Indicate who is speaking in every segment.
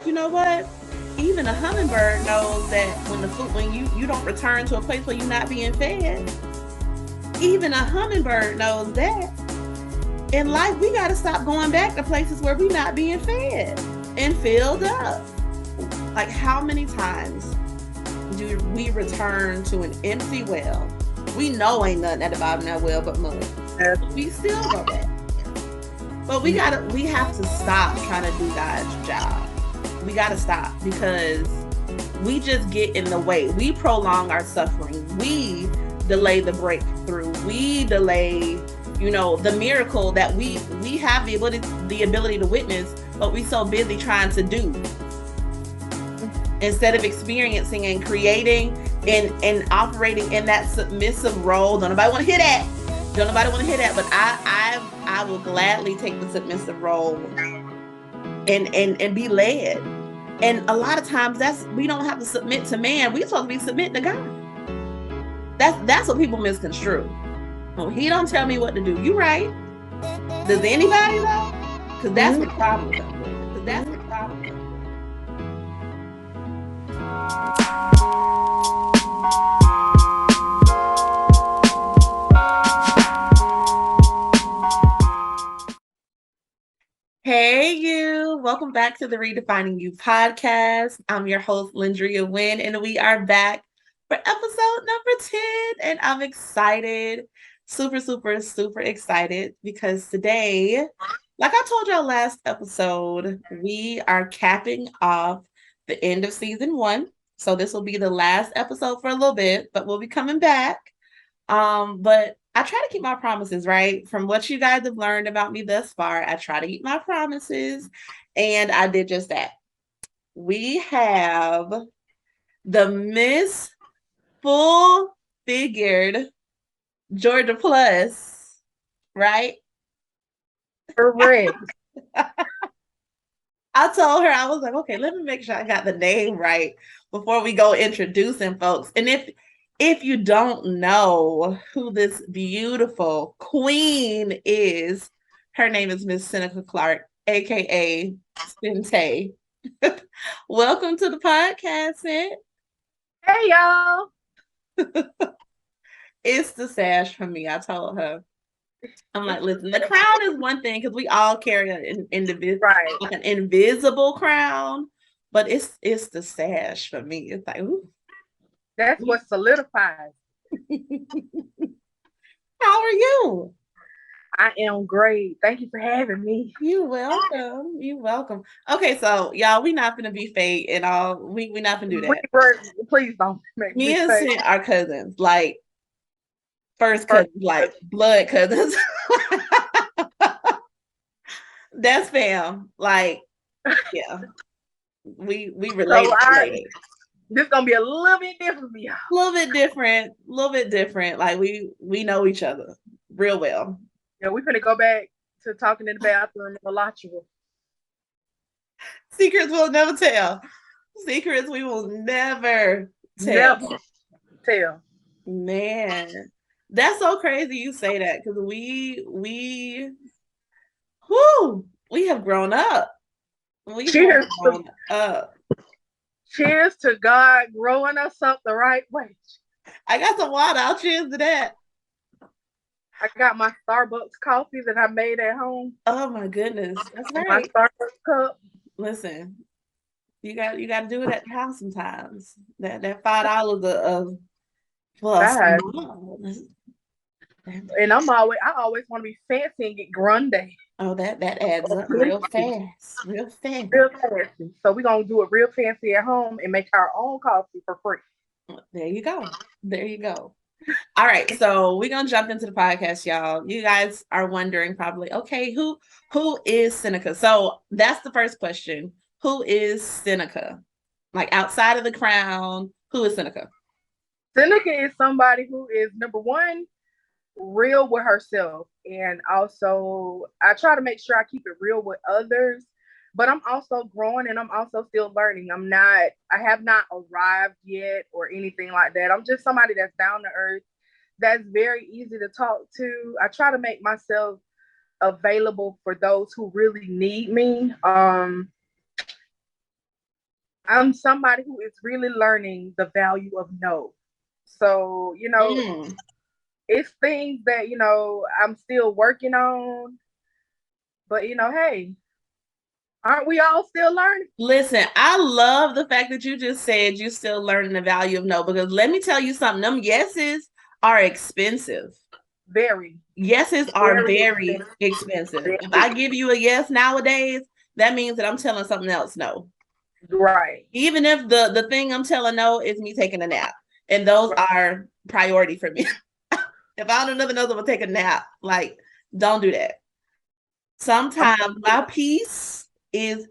Speaker 1: You know what? Even a hummingbird knows that when you don't return to a place where you're not being fed, even a hummingbird knows that. In life, we got to stop going back to places where we're not being fed and filled up. Like, how many times do we return to an empty well? We know ain't nothing at the bottom of that well but mud.
Speaker 2: Yes.
Speaker 1: We still go back. But
Speaker 2: Yeah.
Speaker 1: we have to stop trying to do God's job. We gotta stop because we just get in the way. We prolong our suffering. We delay the breakthrough. We delay, the miracle that we have the ability to witness, but we so busy trying to do instead of experiencing and creating and operating in that submissive role. Don't nobody want to hear that. Don't nobody want to hear that. But I will gladly take the submissive role and be led. And a lot of times we don't have to submit to man. We're supposed to be submitting to God. That's what people misconstrue. Well, he don't tell me what to do. You right. Does anybody though? Because that's what the problem comes with. Because that's what the problem comes with. Hey, you. Welcome back to the Redefining You podcast. I'm your host, Lyndria Wynn, and we are back for episode number 10. And I'm excited, super, super, super excited because today, like I told y'all last episode, we are capping off the end of season 1. So this will be the last episode for a little bit, but we'll be coming back. But I try to keep my promises, right? From what you guys have learned about me thus far, I try to keep my promises, and I did just that. We have the Miss Full Figured Georgia Plus, right?
Speaker 2: Correct.
Speaker 1: I told her, I was like, okay, let me make sure I got the name right before we go introducing folks. And if you don't know who this beautiful queen is, her name is Miss Seneca Clark, aka Sente. Welcome to the podcast, Sent.
Speaker 2: Hey y'all.
Speaker 1: It's the sash for me. I told her. I'm like, listen, the crown is one thing because we all carry
Speaker 2: Right.
Speaker 1: like an invisible crown, but it's the sash for me. It's like, ooh.
Speaker 2: That's what solidifies.
Speaker 1: How are you?
Speaker 2: I am great. Thank you for having me.
Speaker 1: You welcome. You welcome. Okay, so y'all, we not gonna be fake and all. We not gonna do that.
Speaker 2: Please don't make
Speaker 1: Me
Speaker 2: me
Speaker 1: and
Speaker 2: say
Speaker 1: Sin are cousins, like first
Speaker 2: first.
Speaker 1: cousins, like blood cousins. That's fam. Like, yeah, we
Speaker 2: So
Speaker 1: related.
Speaker 2: this gonna be a little bit different for y'all.
Speaker 1: A little bit different, a little bit different. Like we know each other real well.
Speaker 2: Yeah, we finna go back to talking in the bathroom a lot.
Speaker 1: Secrets we'll never tell. Secrets we will never tell.
Speaker 2: Never tell.
Speaker 1: Man, that's so crazy you say that because whoo, we have grown up. We have
Speaker 2: Cheers to
Speaker 1: grown up.
Speaker 2: cheers to God growing us up the right way.
Speaker 1: I got some water. I'll cheers to that.
Speaker 2: I got my Starbucks coffee that I made at home.
Speaker 1: Oh my goodness, that's
Speaker 2: My
Speaker 1: right.
Speaker 2: Starbucks cup.
Speaker 1: Listen, you got to do it at the house sometimes. That $5 of for a
Speaker 2: Bad.
Speaker 1: small.
Speaker 2: And I always want to be fancy and get grande.
Speaker 1: Oh, that adds up real fast, real fast.
Speaker 2: Real fancy. So we're gonna do it real fancy at home and make our own coffee for free.
Speaker 1: There you go. There you go. All right, so we're gonna jump into the podcast, y'all. You guys are wondering probably, okay, who is Seneca? So that's the first question. Who is Seneca? Like outside of the crown, who is Seneca?
Speaker 2: Seneca is somebody who is number one, real with herself. And also I try to make sure I keep it real with others. But I'm also growing and I'm also still learning. I have not arrived yet or anything like that. I'm just somebody that's down to earth, that's very easy to talk to. I try to make myself available for those who really need me. I'm somebody who is really learning the value of no. So, it's things that, I'm still working on. But, hey, aren't we all still learning?
Speaker 1: Listen, I love the fact that you just said you still learning the value of no, because let me tell you something, them yeses are expensive.
Speaker 2: Very.
Speaker 1: Yeses are very expensive.
Speaker 2: Very.
Speaker 1: If I give you a yes nowadays, that means that I'm telling something else no.
Speaker 2: Right.
Speaker 1: Even if the thing I'm telling no is me taking a nap. And those are priority for me. If I don't do nothing else, I'm gonna take a nap. Like, don't do that. Sometimes my peace is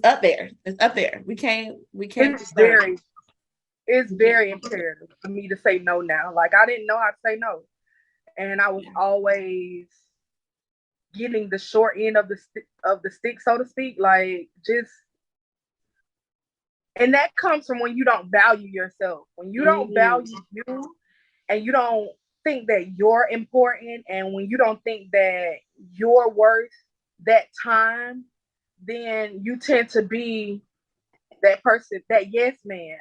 Speaker 1: up there. It's up there. We can't
Speaker 2: it's very imperative for me to say no now. Like, I didn't know how to say no. And I was always getting the short end of the stick, so to speak. Like, just, and that comes from when you don't value yourself. When you don't value you, and you don't think that you're important, and when you don't think that you're worth that time, then you tend to be that person, that yes man.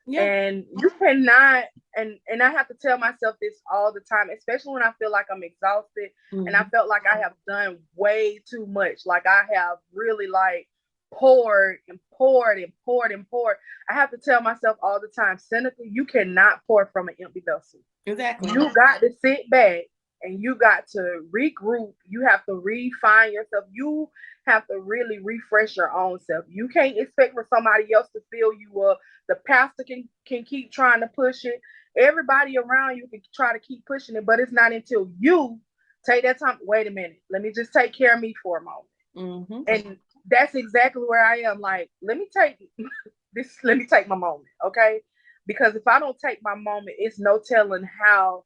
Speaker 2: Yeah. And you cannot, and I have to tell myself this all the time, especially when I feel like I'm exhausted, and I felt like I have done way too much. Like, I have really, like, poured and poured and poured and poured. I have to tell myself all the time, Seneca, you cannot pour from an empty vessel.
Speaker 1: Exactly.
Speaker 2: You got to sit back and you got to regroup. You have to refine yourself. You have to really refresh your own self. You can't expect for somebody else to fill you up. The pastor can keep trying to push it. Everybody around you can try to keep pushing it, but it's not until you take that time. Wait a minute. Let me just take care of me for a moment. And that's exactly where I am. Like, let me take this. Let me take my moment, okay? Because if I don't take my moment, it's no telling how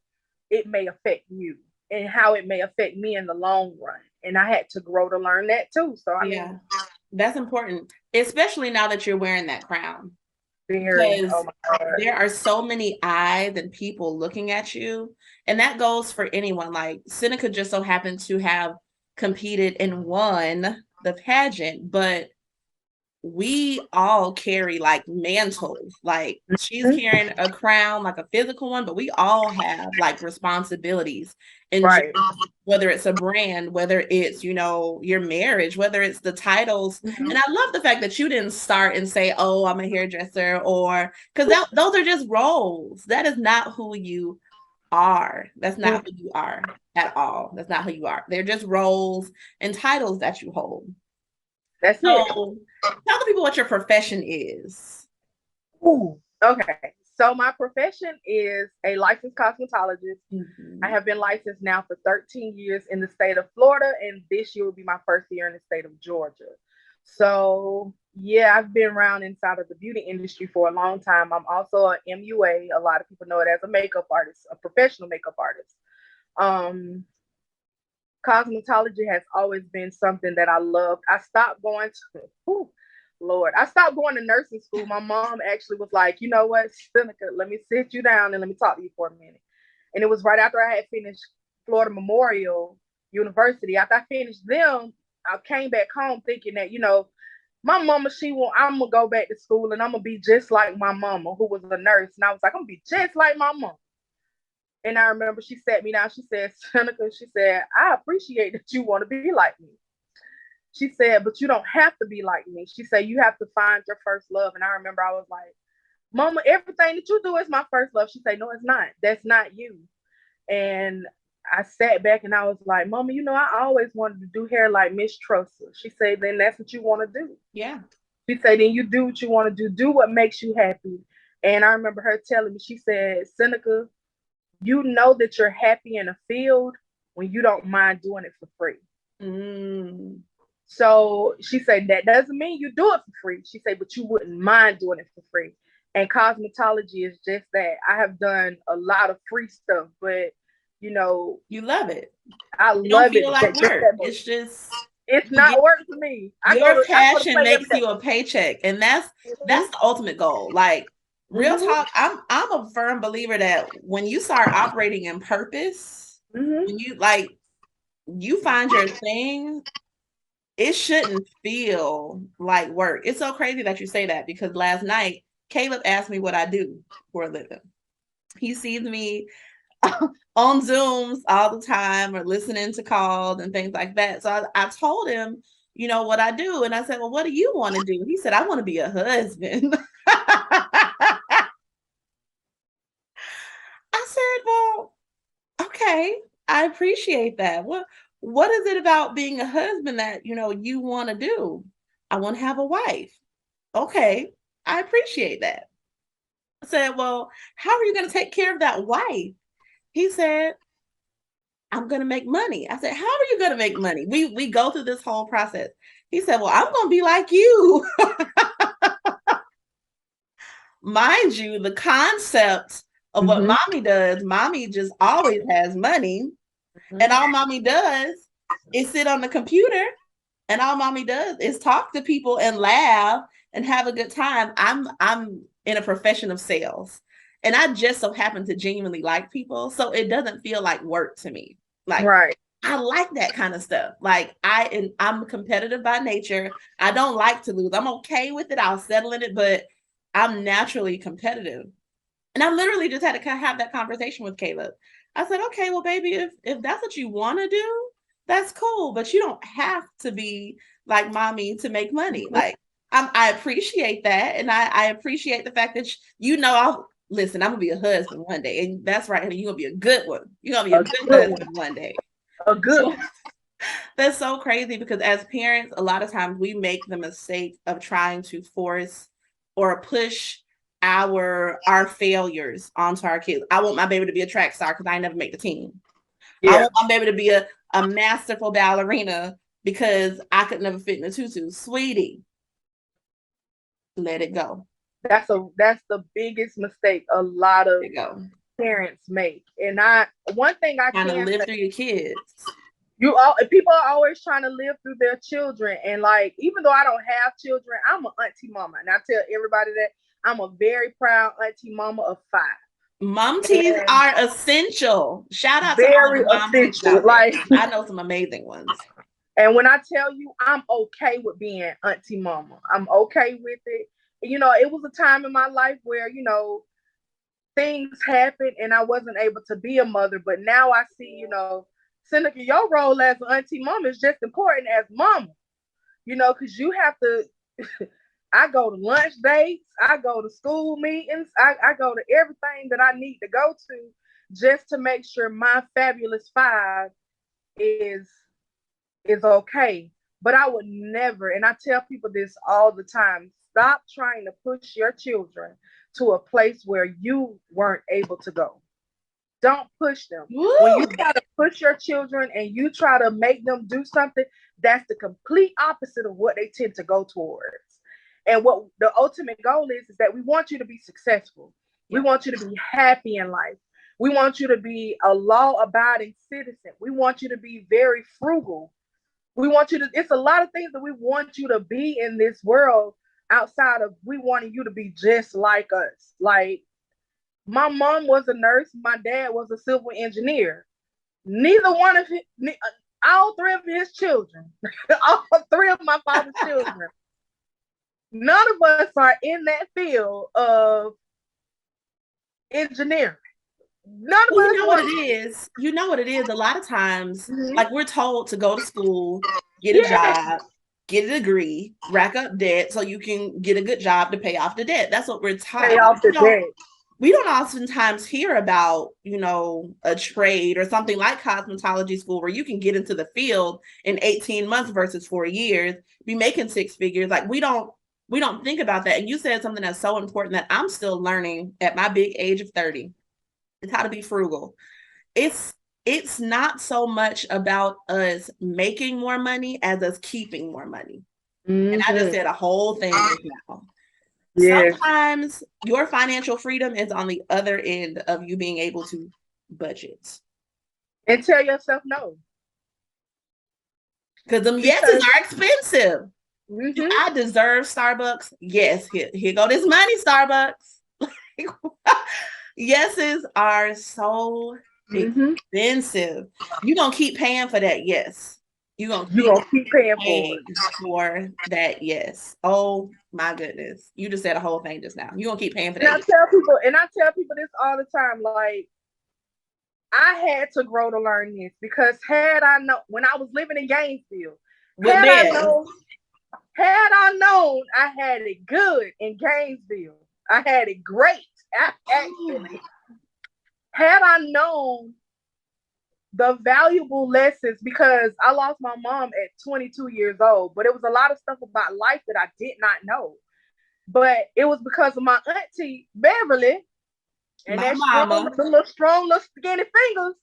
Speaker 2: it may affect you and how it may affect me in the long run. And I had to grow to learn that too. So I mean,
Speaker 1: that's important, especially now that you're wearing that crown. Because there are so many eyes and people looking at you. And that goes for anyone. Like, Seneca just so happened to have competed and won the pageant, but we all carry like mantles. Like, she's carrying a crown, like a physical one, but we all have like responsibilities. And whether it's a brand, whether it's, your marriage, whether it's the titles. And I love the fact that you didn't start and say, oh, I'm a hairdresser, or because those are just roles. That is not who you are. That's not who you are at all. That's not who you are. They're just roles and titles that you hold.
Speaker 2: That's it.
Speaker 1: Tell the people what your profession is.
Speaker 2: Ooh, okay. So my profession is a licensed cosmetologist. I have been licensed now for 13 years in the state of Florida, and this year will be my first year in the state of Georgia. So yeah, I've been around inside of the beauty industry for a long time. I'm also an MUA. A lot of people know it as a makeup artist, a professional makeup artist. Cosmetology has always been something that I loved. I stopped going to, I stopped going to nursing school. My mom actually was like, you know what, Seneca, let me sit you down and let me talk to you for a minute. And it was right after I had finished Florida Memorial University. After I finished them, I came back home thinking that, my mama, I'm going to go back to school and I'm going to be just like my mama, who was a nurse. And I was like, I'm going to be just like my mom. And I remember she sat me down. She said, Seneca, she said, I appreciate that you want to be like me. She said, but you don't have to be like me. She said, you have to find your first love. And I remember I was like, Mama, everything that you do is my first love. She said, no, it's not. That's not you. And I sat back and I was like, Mama, I always wanted to do hair like Miss Trusser. She said, then that's what you want to do.
Speaker 1: Yeah.
Speaker 2: She said, then you do what you want to do. Do what makes you happy. And I remember her telling me, she said, Seneca, you know that you're happy in a field when you don't mind doing it for free. So she said, that doesn't mean you do it for free. She said, but you wouldn't mind doing it for free. And cosmetology is just that. I have done a lot of free stuff, but you
Speaker 1: love it.
Speaker 2: I love it.
Speaker 1: Like work. It's just,
Speaker 2: it's not work for me.
Speaker 1: Your passion makes you a paycheck, and that's the ultimate goal. Like, real talk, I'm a firm believer that when you start operating in purpose, when you find your thing, it shouldn't feel like work. It's so crazy that you say that because last night Caleb asked me what I do for a living. He sees me on Zooms all the time or listening to calls and things like that. So I told him, you know, what I do. And I said, well, what do you want to do? He said, I want to be a husband. I said, well, okay, I appreciate that. What is it about being a husband that, you know, you want to do? I want to have a wife. Okay, I appreciate that. I said, well, how are you going to take care of that wife? He said, I'm going to make money. I said, how are you going to make money? We go through this whole process. He said, well, I'm going to be like you. Mind you, the concept of what mommy does, mommy just always has money. And all mommy does is sit on the computer. And all mommy does is talk to people and laugh and have a good time. I'm in a profession of sales. And I just so happen to genuinely like people. So it doesn't feel like work to me. Like
Speaker 2: Right.
Speaker 1: I like that kind of stuff. Like I'm competitive by nature. I don't like to lose. I'm okay with it. I'll settle in it, but I'm naturally competitive. And I literally just had to have that conversation with Caleb. I said, okay, well, baby, if that's what you want to do, that's cool. But you don't have to be like mommy to make money. Like I appreciate that, and I appreciate the fact that you know I'll listen. I'm gonna be a husband one day, and that's right. And you're gonna be a good one. You're gonna be a good husband one day.
Speaker 2: A good one.
Speaker 1: That's so crazy because as parents, a lot of times we make the mistake of trying to force or push our failures onto our kids. I want my baby to be a track star because I never make the team. Yeah. I want my baby to be a masterful ballerina because I could never fit in a tutu. Sweetie, let it go.
Speaker 2: That's the biggest mistake a lot of parents make. And one thing I
Speaker 1: can live through your kids.
Speaker 2: People are always trying to live through their children. And like, even though I don't have children, I'm an auntie mama. And I tell everybody that I'm a very proud auntie mama of 5.
Speaker 1: Mom teas are essential. Shout out to all the mom teas out there. Like, I know some amazing ones.
Speaker 2: And when I tell you, I'm okay with being auntie mama. I'm okay with it. You know, it was a time in my life where, you know, things happened and I wasn't able to be a mother. But now I see, you know, Seneca, your role as an auntie mama is just important as mama. You know, because you have to I go to lunch dates, I go to school meetings, I go to everything that I need to go to just to make sure my fabulous 5 is okay. But I would never, and I tell people this all the time, stop trying to push your children to a place where you weren't able to go. Don't push them. Woo! When you try to push your children and you try to make them do something, that's the complete opposite of what they tend to go towards. And what the ultimate goal is that we want you to be successful. We want you to be happy in life. We want you to be a law-abiding citizen. We want you to be very frugal. We want you to, it's a lot of things that we want you to be in this world outside of we wanting you to be just like us. Like, my mom was a nurse. My dad was a civil engineer. Neither one of his, all 3 of his children, all 3 of my father's children, none of us are in that field of engineering. None of us.
Speaker 1: You know what it is. You know what it is. A lot of times, like we're told to go to school, get a job, get a degree, rack up debt so you can get a good job to pay off the debt. That's what we're taught. Pay off the debt. We don't oftentimes hear about, you know, a trade or something like cosmetology school where you can get into the field in 18 months versus 4 years, be making 6 figures. Like we don't think about that. And you said something that's so important that I'm still learning at my big age of 30. It's how to be frugal. It's not so much about us making more money as us keeping more money. And I just said a whole thing now. Yes. Sometimes your financial freedom is on the other end of you being able to budget.
Speaker 2: And tell yourself no.
Speaker 1: Because them yeses are expensive. Do I deserve Starbucks? Yes. Here go this money, Starbucks. Yeses are so expensive. You're going to keep paying for that yes. You're gonna
Speaker 2: You're
Speaker 1: keep
Speaker 2: gonna keep paying for it.
Speaker 1: paying for that. Yes. Oh my goodness. You just said a whole thing just now. You're gonna keep paying for
Speaker 2: And
Speaker 1: that.
Speaker 2: I tell people this all the time, like, I had to grow to learn this, because had I known when I was living in Gainesville,
Speaker 1: With Bev.
Speaker 2: had I known I had it good in Gainesville, I had it great. Actually, had I known the valuable lessons, because I lost my mom at 22 years old, but it was a lot of stuff about life that I did not know. But it was because of my auntie Beverly and
Speaker 1: My
Speaker 2: that
Speaker 1: mama.
Speaker 2: strong, little skinny fingers,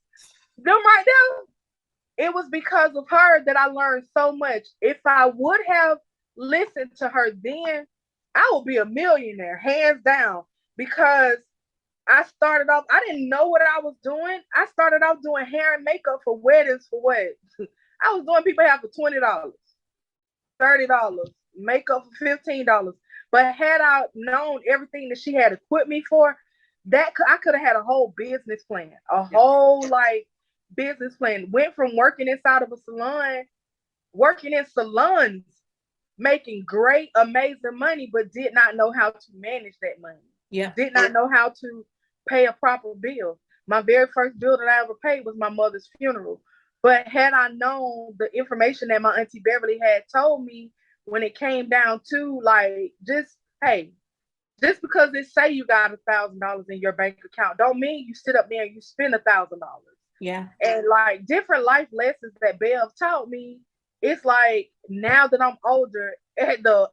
Speaker 2: them right there. It was because of her that I learned so much. If I would have listened to her then, I would be a millionaire, hands down. Because I started off, I didn't know what I was doing. I started off doing hair and makeup for weddings for what? I was doing people hair for $20, $30, makeup for $15. But had I known everything that she had equipped me for, that I could have had a whole business plan, a whole like business plan. Went from working inside of a salon, working in salons, making great, amazing money, but did not know how to manage that money.
Speaker 1: Yeah.
Speaker 2: Did not know how to pay a proper bill. My very first bill that I ever paid was my mother's funeral. But had I known the information that my auntie Beverly had told me when it came down to, like, just, hey, just because it say you got $1,000 in your bank account, don't mean you sit up there and you spend $1,000.
Speaker 1: Yeah.
Speaker 2: And like different life lessons that Bev taught me, it's like now that I'm older, at the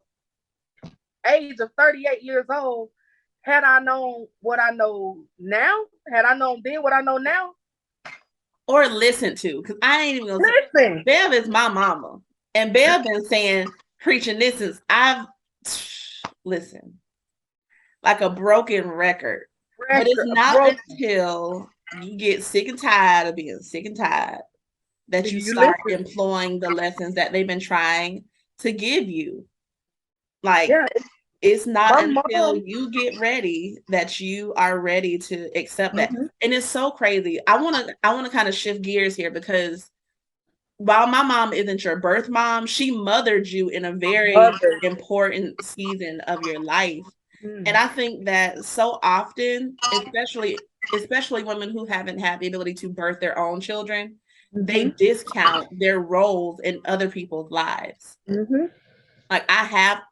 Speaker 2: age of 38 years old, had I known what I know now, had I known then what I know now,
Speaker 1: Or listen to, because I ain't even gonna
Speaker 2: listen.
Speaker 1: say Bev is my mama. And Bev been saying, preaching this since I've listen, like a broken record. But it's not until you get sick and tired of being sick and tired that you start employing the lessons that they've been trying to give you. Like,
Speaker 2: Yeah,
Speaker 1: it's not
Speaker 2: my
Speaker 1: until
Speaker 2: mom.
Speaker 1: you get ready that you are ready to accept that. And it's so crazy. I want to kind of shift gears here, because while my mom isn't your birth mom, she mothered you in a very important season of your life. And I think that so often, especially women who haven't had the ability to birth their own children, they discount their roles in other people's lives. Like,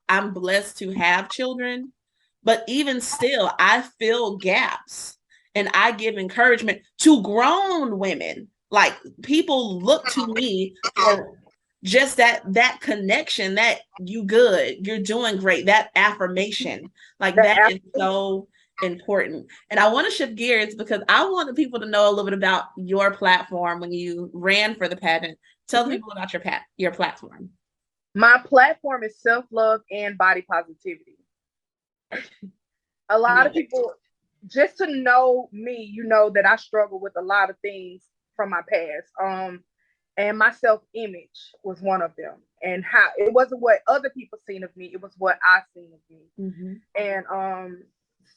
Speaker 1: I'm blessed to have children, but even still, I fill gaps and I give encouragement to grown women. Like, people look to me for just that connection, that you good, you're doing great, that affirmation. Like, that is so important. And I want to shift gears because I want the people to know a little bit about your platform when you ran for the pageant. Tell people about your platform.
Speaker 2: My platform is self-love and body positivity. A lot of people, just to know me, you know that I struggle with a lot of things from my past. And my self-image was one of them. And how it wasn't what other people seen of me, it was what I seen of me. And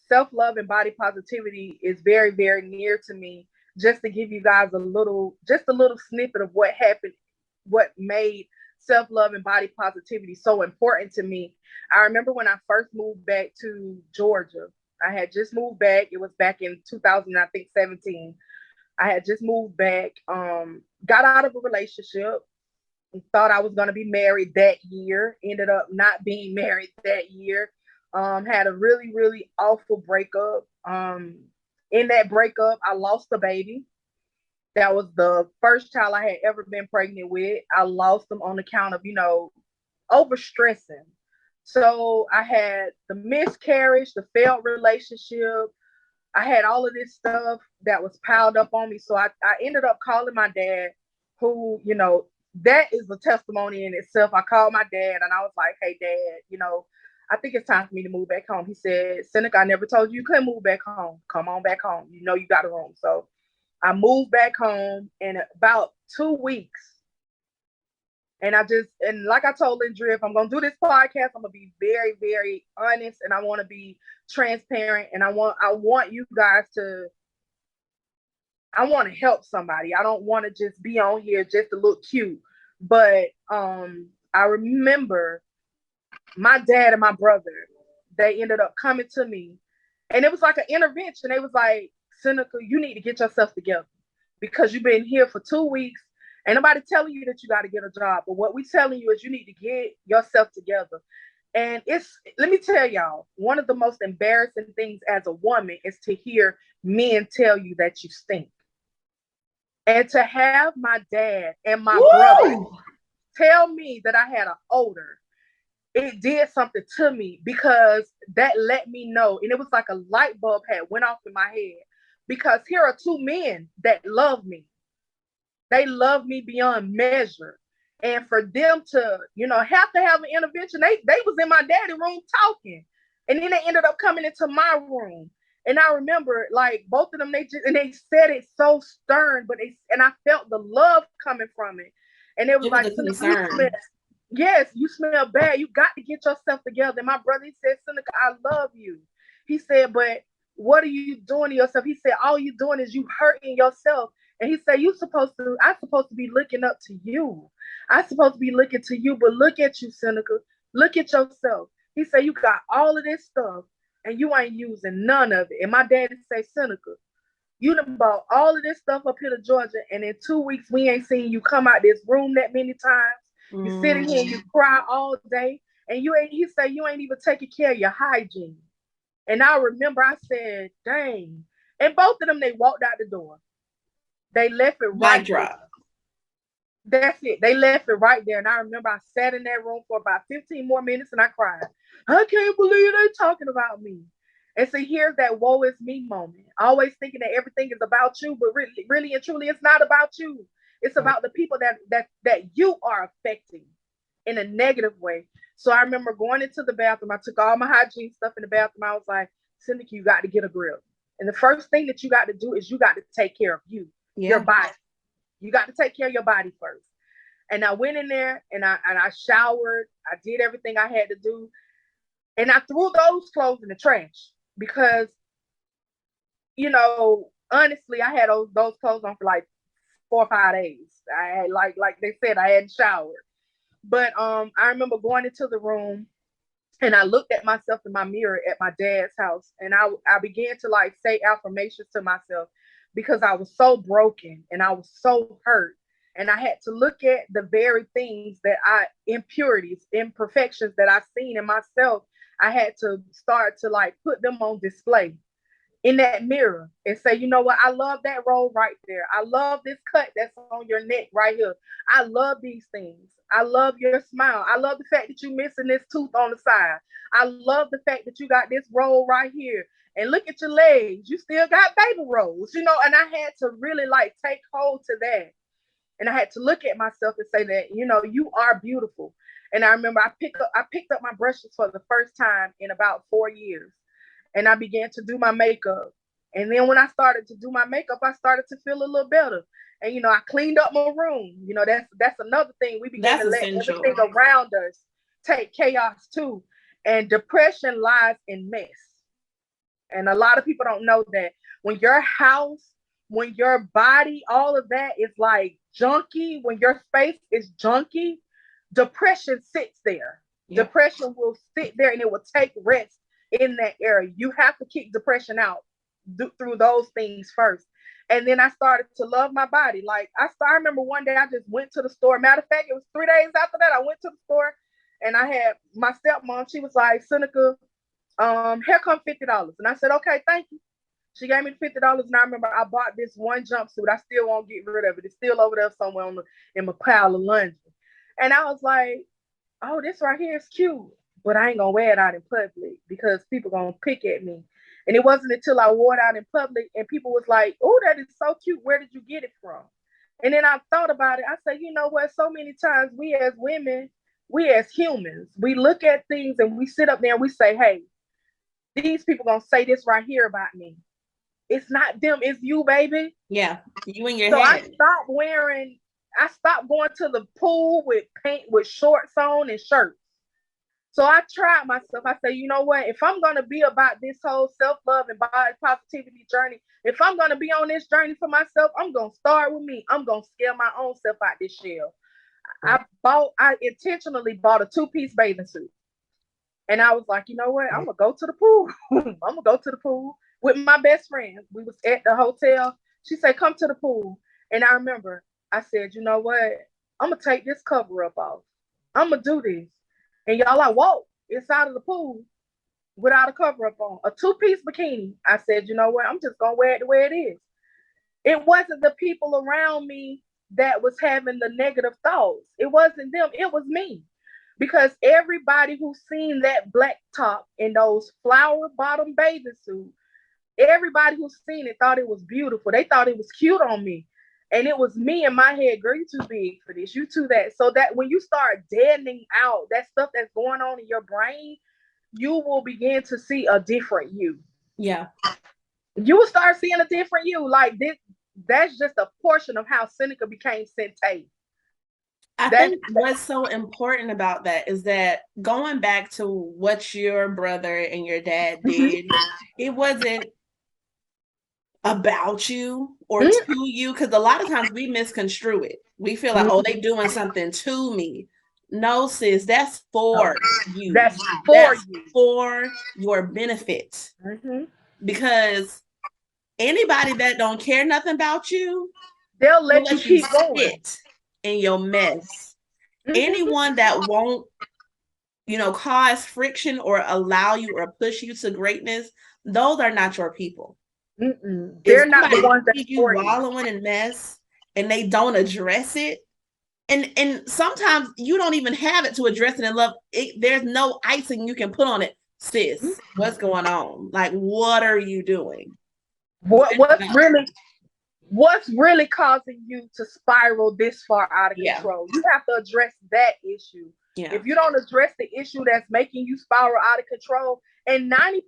Speaker 2: self-love and body positivity is very, very near to me. Just to give you guys a little snippet of what happened, what made self-love and body positivity so important to me. I remember when I first moved back to Georgia. I had just moved back. It was back in 2017. I had just moved back, got out of a relationship, thought I was going to be married that year, ended up not being married that year, had a really, really awful breakup. In that breakup, I lost a baby. That was the first child I had ever been pregnant with. I lost them on account of, overstressing. So I had the miscarriage, the failed relationship. I had all of this stuff that was piled up on me. So I ended up calling my dad, who, that is a testimony in itself. I called my dad and I was like, hey, Dad, I think it's time for me to move back home. He said, Seneca, I never told you couldn't move back home. Come on back home. You know you got a room. So I moved back home in about 2 weeks. And like I told Lyndria, if I'm going to do this podcast, I'm going to be very, very honest, and I want to be transparent, and I want you guys to, I want to help somebody. I don't want to just be on here just to look cute. But I remember my dad and my brother, they ended up coming to me, and it was like an intervention. They was like, Seneca, you need to get yourself together because you've been here for 2 weeks. Ain't nobody telling you that you got to get a job, but what we telling you is you need to get yourself together. And let me tell y'all, one of the most embarrassing things as a woman is to hear men tell you that you stink. And to have my dad and my brother
Speaker 1: Woo!
Speaker 2: tell me that I had an odor, it did something to me because that let me know. And it was like a light bulb had went off in my head because here are two men that love me. They love me beyond measure. And for them to, have to have an intervention, they was in my daddy room talking. And then they ended up coming into my room. And I remember like both of them, they said it so stern, and I felt the love coming from it. And it was
Speaker 1: It was
Speaker 2: like,
Speaker 1: a concern.
Speaker 2: yes, you smell bad. You got to get yourself together. And my brother, he said, Seneca, I love you. He said, but what are you doing to yourself? He said, all you doing is you hurting yourself. And he said, I'm supposed to be looking up to you. I'm supposed to be looking to you, but look at you, Seneca. Look at yourself. He said, you got all of this stuff and you ain't using none of it. And my daddy say, Seneca, you done bought all of this stuff up here to Georgia, and in 2 weeks, we ain't seen you come out this room that many times. You sitting here, you cry all day, and he say you ain't even taking care of your hygiene. And I remember I said, dang. And both of them, they walked out the door. They left it right there. That's it. They left it right there. And I remember I sat in that room for about 15 more minutes and I cried. I can't believe they talking about me. And so here's that woe is me moment. Always thinking that everything is about you, but really and truly, it's not about you. It's about the people that you are affecting in a negative way. So I remember going into the bathroom. I took all my hygiene stuff in the bathroom. I was like, Seneca, you got to get a grip. And the first thing that you got to do is you got to take care of your body. You got to take care of your body first. And I went in there and I showered. I did everything I had to do. And I threw those clothes in the trash because, honestly, I had those clothes on for like 4 or 5 days. I had like they said, I hadn't showered. But I remember going into the room and I looked at myself in my mirror at my dad's house, and I began to like say affirmations to myself because I was so broken and I was so hurt. And I had to look at the very things impurities, imperfections that I seen in myself. I had to start to like put them on display in that mirror and say, you know what? I love that roll right there. I love this cut that's on your neck right here. I love these things. I love your smile. I love the fact that you're missing this tooth on the side. I love the fact that you got this roll right here. And look at your legs. You still got baby rolls, and I had to really like take hold to that. And I had to look at myself and say that, you are beautiful. And I remember I picked up my brushes for the first time in about 4 years. And I began to do my makeup. And then when I started to do my makeup, I started to feel a little better. And I cleaned up my room. That's another thing. We began to let everything around us take chaos too. And depression lies in mess. And a lot of people don't know that when your house, when your body, all of that is like junky, when your space is junky, depression sits there. Yeah. Depression will sit there and it will take rest in that area. You have to kick depression out through those things first. And then I started to love my body. Like I remember one day I just went to the store. Matter of fact, it was 3 days after that, I went to the store and I had my stepmom. She was like, Seneca, here come $50. And I said, okay, thank you. She gave me $50. And I remember I bought this one jumpsuit. I still won't get rid of it. It's still over there somewhere in my pile of laundry. And I was like, oh, this right here is cute, but I ain't gonna wear it out in public because people gonna pick at me. And it wasn't until I wore it out in public and people was like, oh, that is so cute. Where did you get it from? And then I thought about it. I said, you know what? So many times we as women, we as humans, we look at things and we sit up there and we say, hey, these people gonna say this right here about me. It's not them, it's you, baby.
Speaker 1: Yeah, you and your
Speaker 2: head.
Speaker 1: So
Speaker 2: I stopped going to the pool with shorts on and shirts. So I tried myself. I said, you know what? If I'm going to be about this whole self-love and body positivity journey, if I'm going to be on this journey for myself, I'm going to start with me. I'm going to scale my own self out this shell. I intentionally bought a 2-piece bathing suit. And I was like, you know what? I'm gonna go to the pool. I'm gonna go to the pool with my best friend. We was at the hotel. She said, come to the pool. And I remember I said, you know what? I'm gonna take this cover up off. I'm gonna do this. And y'all like, whoa, inside of the pool without a cover up on. A 2-piece bikini. I said, you know what? I'm just gonna wear it the way it is. It wasn't the people around me that was having the negative thoughts. It wasn't them, it was me. Because everybody who seen that black top and those flower bottom bathing suit, everybody who seen it thought it was beautiful. They thought it was cute on me. And it was me in my head, girl, you too big for this, you too that. So that when you start deadening out that stuff that's going on in your brain, you will begin to see a different you.
Speaker 1: Yeah.
Speaker 2: You will start seeing a different you. Like this, that's just a portion of how Seneca became Sente.
Speaker 1: I think what's so important about that is that going back to what your brother and your dad did, it wasn't about you or to you, because a lot of times we misconstrue it. We feel like, oh, they doing something to me. No, sis, that's for you.
Speaker 2: That's
Speaker 1: for your benefit. Because anybody that don't care nothing about you,
Speaker 2: they'll let you keep going
Speaker 1: in your mess. Anyone that won't, cause friction or allow you or push you to greatness, those are not your people.
Speaker 2: They're not the ones that
Speaker 1: you wallowing in mess and they don't address it. And sometimes you don't even have it to address it in love. There's no icing you can put on it. Sis, what's going on? Like, what are you doing?
Speaker 2: What's really causing you to spiral this far out of control? You have to address that issue. If you don't address the issue that's making you spiral out of control, and 90%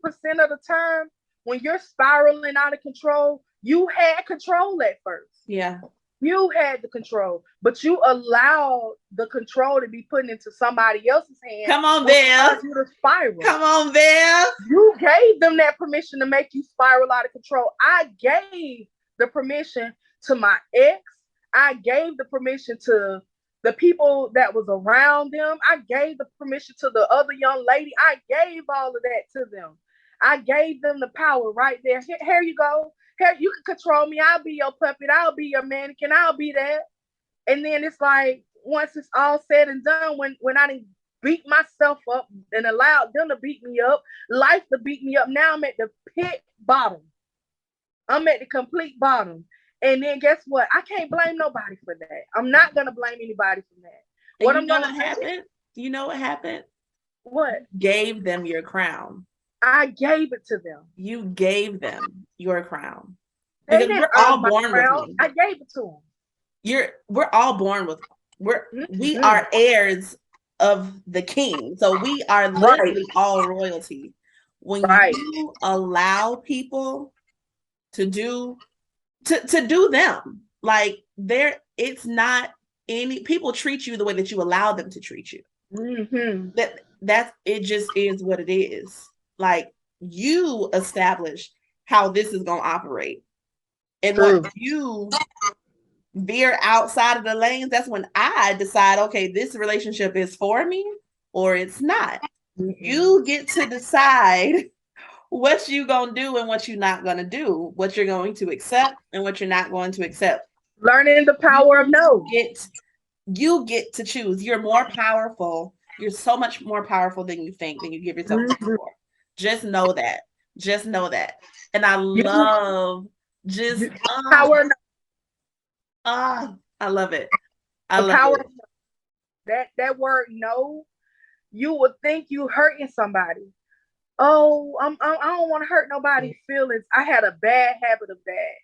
Speaker 2: of the time when you're spiraling out of control, you had control at first. You had the control, but you allowed the control to be put into somebody else's hands.
Speaker 1: Come on, Bev.
Speaker 2: You to spiral.
Speaker 1: Come on, Bev.
Speaker 2: You gave them that permission to make you spiral out of control. I gave the permission to my ex. I gave the permission to the people that was around them. I gave the permission to the other young lady. I gave all of that to them. I gave them the power right there. Here you go. Here, you can control me. I'll be your puppet. I'll be your mannequin. I'll be that. And then it's like, once it's all said and done, when I didn't beat myself up and allowed them to beat me up, life to beat me up, now I'm at the pit bottom. I'm at the complete bottom. And then guess what? I can't blame nobody for that. I'm not going to blame anybody for that.
Speaker 1: What happened? You know what happened?
Speaker 2: What?
Speaker 1: Gave them your crown.
Speaker 2: I gave it to them.
Speaker 1: You gave them your crown. Because we're all born with one.
Speaker 2: I gave it to them.
Speaker 1: We're all born with we are heirs of the king. So we are literally all royalty. When you allow people to do them, like it's not any people treat you the way that you allow them to treat you. That's it, just is what it is. Like, you establish how this is going to operate. And when you veer outside of the lanes, that's when I decide, okay, this relationship is for me or it's not. You get to decide what you going to do and what you're not going to do, what you're going to accept and what you're not going to accept.
Speaker 2: Learning the power of no.
Speaker 1: You get to choose. You're more powerful. You're so much more powerful than you think, than you give yourself credit for. Just know that. Just know that. And I love
Speaker 2: power.
Speaker 1: I love it.
Speaker 2: I love it. That word no, you would think you hurting somebody. Oh, I don't want to hurt nobody's feelings. I had a bad habit of that.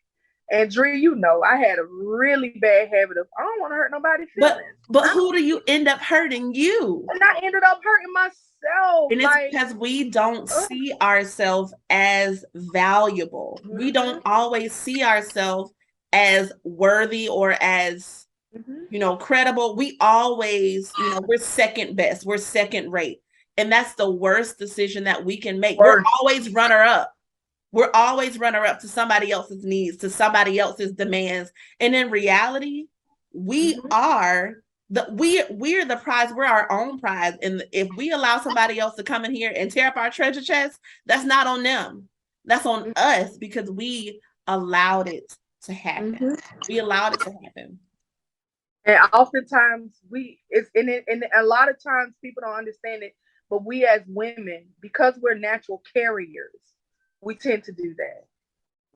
Speaker 2: And Dre, I had a really bad habit of I don't want to hurt nobody's feelings.
Speaker 1: But who do you end up hurting? You.
Speaker 2: And I ended up hurting myself.
Speaker 1: And it's because we don't see ourselves as valuable. We don't always see ourselves as worthy or as, credible. We always, we're second best. We're second rate. And that's the worst decision that we can make. We're always runner up. We're always runner up to somebody else's needs, to somebody else's demands. And in reality, we are we're the prize. We're our own prize. And if we allow somebody else to come in here and tear up our treasure chest, that's not on them. That's on us because we allowed it to happen. We allowed it to happen.
Speaker 2: And oftentimes and a lot of times people don't understand it, but we as women, because we're natural carriers, we tend to do that.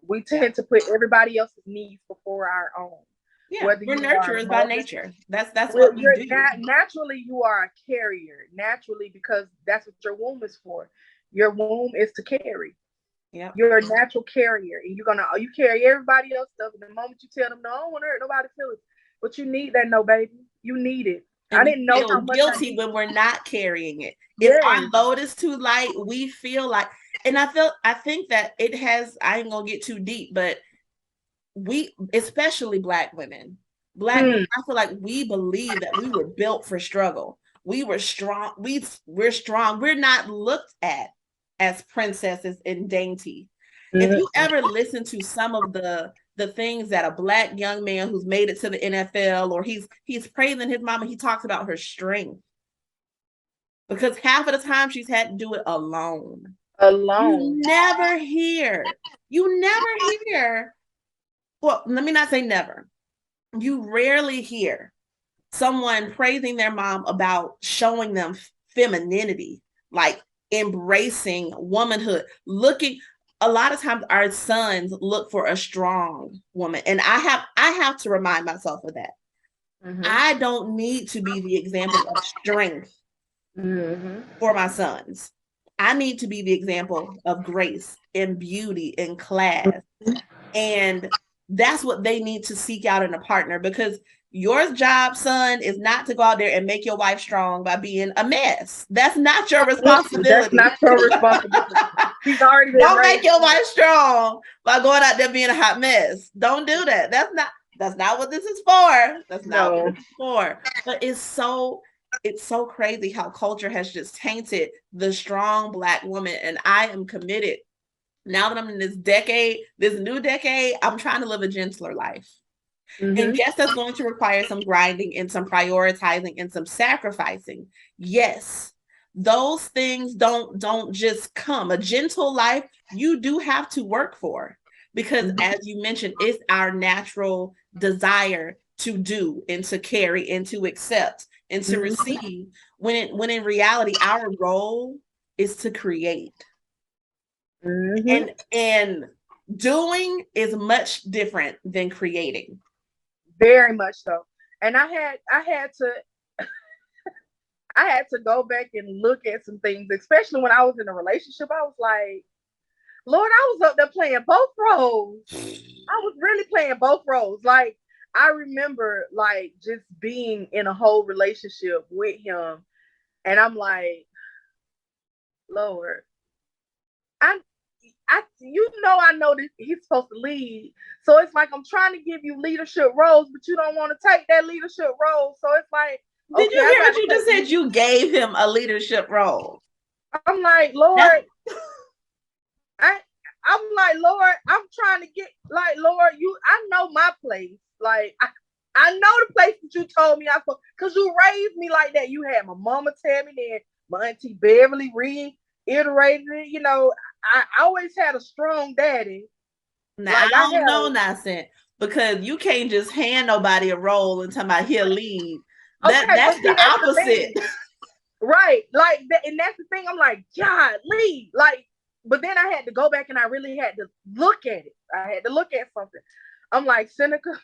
Speaker 2: We tend to put everybody else's needs before our own.
Speaker 1: Yeah, whether we're nurturers by nature. That's what we do.
Speaker 2: Naturally, you are a carrier. Naturally, because that's what your womb is for. Your womb is to carry. Yeah, you're a natural carrier, and you carry everybody else's stuff. And the moment you tell them, "No, I don't want to hurt nobody's feelings," but you need that, no, baby, you need it.
Speaker 1: And I didn't know how much guilty when we're not carrying it. If our load is too light, we feel like, and I think that it has. I ain't gonna get too deep, but we, especially Black women, I feel like we believe that we were built for struggle. We were strong. We're strong. We're not looked at as princesses and dainty. If you ever listen to some of the things that a Black young man who's made it to the NFL, or he's praising his mama, he talks about her strength. Because half of the time she's had to do it alone. You never hear. Well, let me not say never. You rarely hear someone praising their mom about showing them femininity, like embracing womanhood, a lot of times our sons look for a strong woman. And I have to remind myself of that. I don't need to be the example of strength for my sons. I need to be the example of grace and beauty and class. And that's what they need to seek out in a partner, because your job, son, is not to go out there and make your wife strong by being a mess. That's not your responsibility.
Speaker 2: That's not your responsibility. He's already been
Speaker 1: Don't make your wife strong by going out there being a hot mess. Don't do that. That's not what this is for. That's not what it's for. But it's so crazy how culture has just tainted the strong Black woman. And I am committed. Now that I'm in this new decade, I'm trying to live a gentler life. And yes, that's going to require some grinding and some prioritizing and some sacrificing. Yes, those things don't just come. A gentle life, you do have to work for, because as you mentioned, it's our natural desire to do and to carry and to accept and to receive, when in reality, our role is to create. And doing is much different than creating.
Speaker 2: Very much so. And I had to go back and look at some things, especially when I was in a relationship. I was like, Lord, I was up there playing both roles. I was really playing both roles. Like, I remember like just being in a whole relationship with him, and I'm like, Lord, I know that he's supposed to lead. So it's like I'm trying to give you leadership roles, but you don't want to take that leadership role. So it's like,
Speaker 1: did you hear what you just said? You gave him a leadership role.
Speaker 2: I'm like, Lord, I'm like, Lord, I'm trying to get, like, Lord, I know my place. Like, I know the place that you told me I supposed, because you raised me like that. You had my mama tell me that, my auntie Beverly reiterated it. You know, I always had a strong daddy.
Speaker 1: Now, like, I don't know nothing, because you can't just hand nobody a role and tell about he'll lead. That's the opposite.
Speaker 2: Right. Like, and that's the thing. I'm like, God, lead. Like, but then I had to go back and I really had to look at it. I had to look at something. I'm like, Seneca,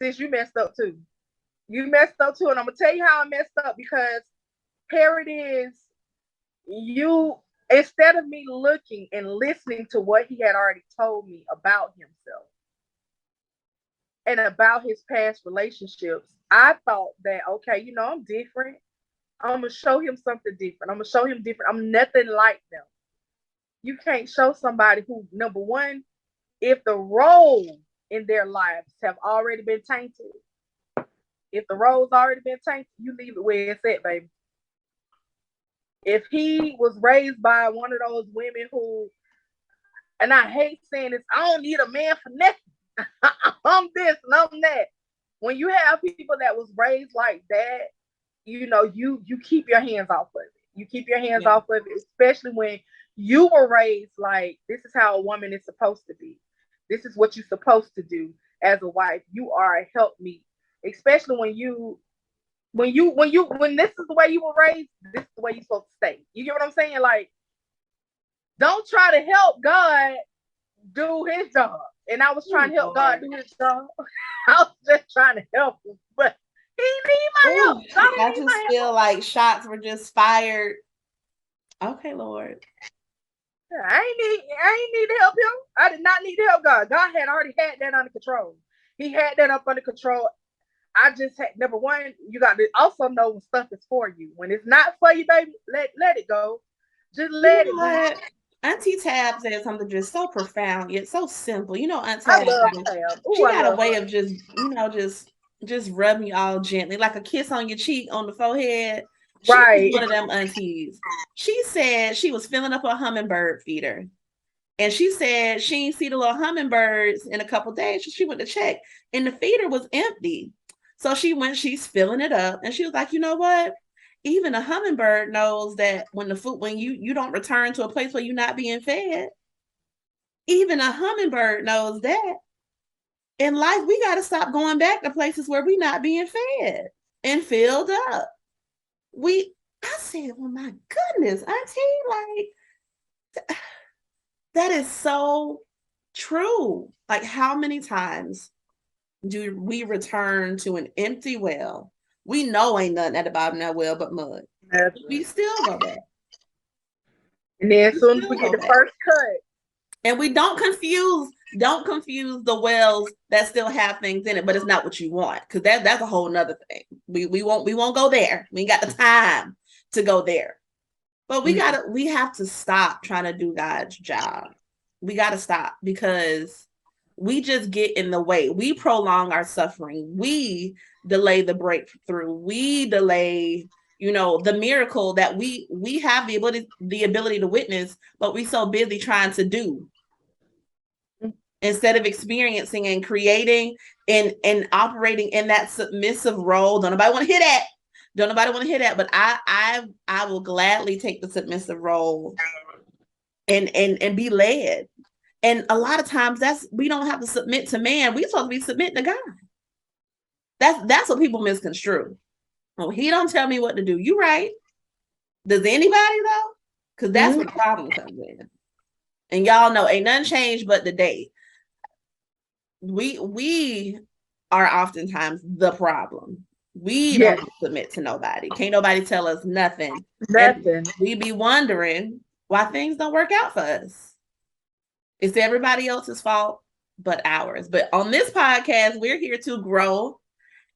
Speaker 2: sis, you messed up too. You messed up too. And I'm going to tell you how I messed up, because here it is. Instead of me looking and listening to what he had already told me about himself and about his past relationships, I thought that, okay, I'm different. I'm going to show him something different. I'm going to show him different. I'm nothing like them. You can't show somebody who, number one, if the roles in their lives have already been tainted, if the roles already been tainted, you leave it where it's at, baby. If he was raised by one of those women who, and I hate saying this, I don't need a man for nothing. I'm this and I'm that. when you have people that was raised like that, you keep your hands off of it. You keep your hands off of it, especially when you were raised like this is how a woman is supposed to be. This is what you're supposed to do as a wife. You are a helpmeet, especially when this is the way you were raised. This is the way you're supposed to stay. You get what I'm saying? Like, don't try to help God do His job. And I was trying to help God do His job. I was just trying to help him, but he need my help.
Speaker 1: I just feel like shots were just fired. Okay, Lord.
Speaker 2: I ain't need to help him. I did not need to help God. God had already had that under control. He had that up under control. I just had, number one, you got to also know when stuff is for you. When it's not for you, baby, let it go. Just let it be.
Speaker 1: Auntie Tab said something just so profound yet so simple. You know, Aunt
Speaker 2: I
Speaker 1: Tab,
Speaker 2: love Tab. Ooh,
Speaker 1: she
Speaker 2: I
Speaker 1: got a
Speaker 2: love
Speaker 1: way
Speaker 2: her.
Speaker 1: of just rubbing you all gently, like a kiss on your cheek, on the forehead. She was one of them aunties. She said she was filling up her hummingbird feeder. And she said she didn't see the little hummingbirds in a couple days. She went to check, and the feeder was empty. So she's filling it up, and she was like, you know what? Even a hummingbird knows that when you don't return to a place where you're not being fed, even a hummingbird knows that. In life, we got to stop going back to places where we're not being fed and filled up. I said, oh my goodness, Auntie, like, that is so true. Like, how many times do we return to an empty well? We know ain't nothing at the bottom of that well but mud. We still go back.
Speaker 2: And then as soon as we get the first cut.
Speaker 1: And we don't confuse the wells that still have things in it, but it's not what you want. Because that's a whole nother thing. We won't go there. We ain't got the time to go there. But we have to stop trying to do God's job. We gotta stop, because we just get in the way. We prolong our suffering. We delay the breakthrough. We delay, the miracle that we have the ability to witness, but we so busy trying to do, instead of experiencing and creating and operating in that submissive role. Don't nobody want to hear that. Don't nobody want to hear that, but I will gladly take the submissive role and be led. And a lot of times we don't have to submit to man. We're supposed to be submitting to God. That's what people misconstrue. Oh, he don't tell me what to do. You right. Does anybody though? Because that's where the problem comes in. And y'all know ain't nothing changed but the day. We are oftentimes the problem. We don't submit to nobody. Can't nobody tell us nothing. And we be wondering why things don't work out for us. It's everybody else's fault but ours. But on this podcast, we're here to grow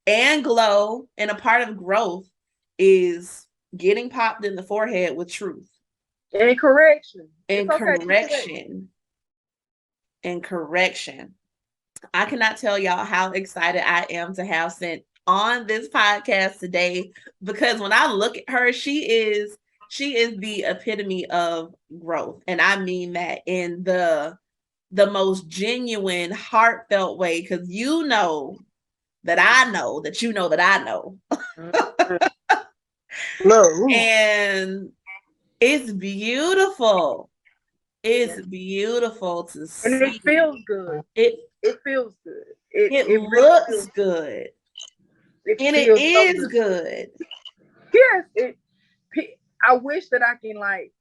Speaker 1: and glow. And a part of growth is getting popped in the forehead with truth.
Speaker 2: And correction.
Speaker 1: And correction. And correction. I cannot tell y'all how excited I am to have sent on this podcast today, because when I look at her, she is the epitome of growth. And I mean that in the most genuine, heartfelt way, because you know that I know that you know that I know. And it's beautiful. It's beautiful to see.
Speaker 2: And it feels good. It feels good.
Speaker 1: It looks good. And it is good.
Speaker 2: Yes. I wish that I can, like,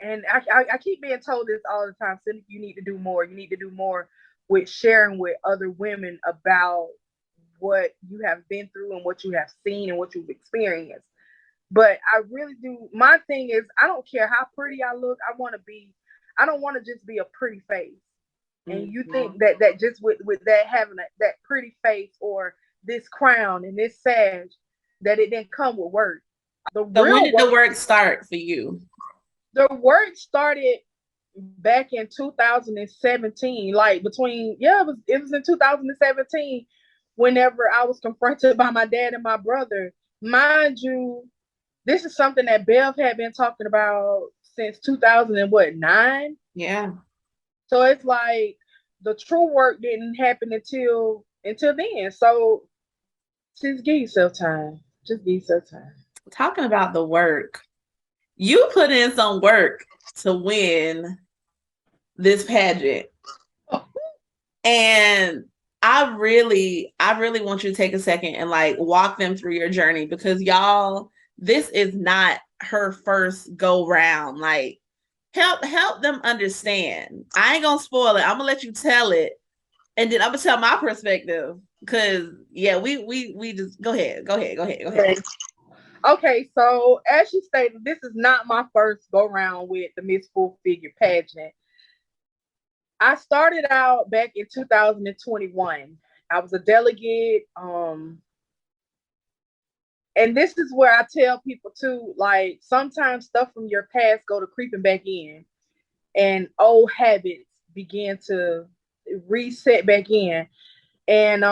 Speaker 2: and I keep being told this all the time, Seneca, you need to do more. You need to do more with sharing with other women about what you have been through and what you have seen and what you've experienced. But I really do. My thing is, I don't care how pretty I look. I don't want to just be a pretty face. And you think that just with that, having that pretty face or this crown and this sash, that it didn't come with work.
Speaker 1: So when did the work start for you?
Speaker 2: The work started back in 2017, like between, it was in 2017, whenever I was confronted by my dad and my brother. Mind you, this is something that Bev had been talking about since 2009.
Speaker 1: Yeah.
Speaker 2: So it's like the true work didn't happen until until then. So just give yourself time. Just give yourself time.
Speaker 1: Talking about the work, you put in some work to win this pageant. And I really want you to take a second and like walk them through your journey because y'all, this is not her first go round. Like help them understand. I ain't gonna spoil it. I'm gonna let you tell it, and then I'm gonna tell my perspective. Cause yeah, we just go ahead.
Speaker 2: Okay, so as you stated, this is not my first go round with the Miss Full Figure pageant. I started out back in 2021. I was a delegate. And this is where I tell people too, like sometimes stuff from your past go to creeping back in and old habits begin to reset back in. And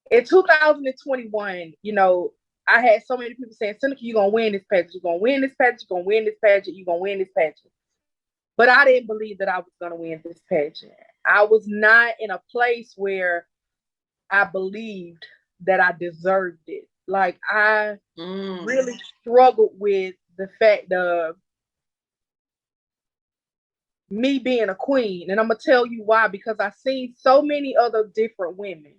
Speaker 2: in 2021, I had so many people saying, Seneca, you're gonna win this pageant, you're gonna win this pageant, you're gonna win this pageant, you're gonna win this pageant. But I didn't believe that I was gonna win this pageant. I was not in a place where I believed that I deserved it. Like I really struggled with the fact of me being a queen. And I'm gonna tell you why, because I've seen so many other different women.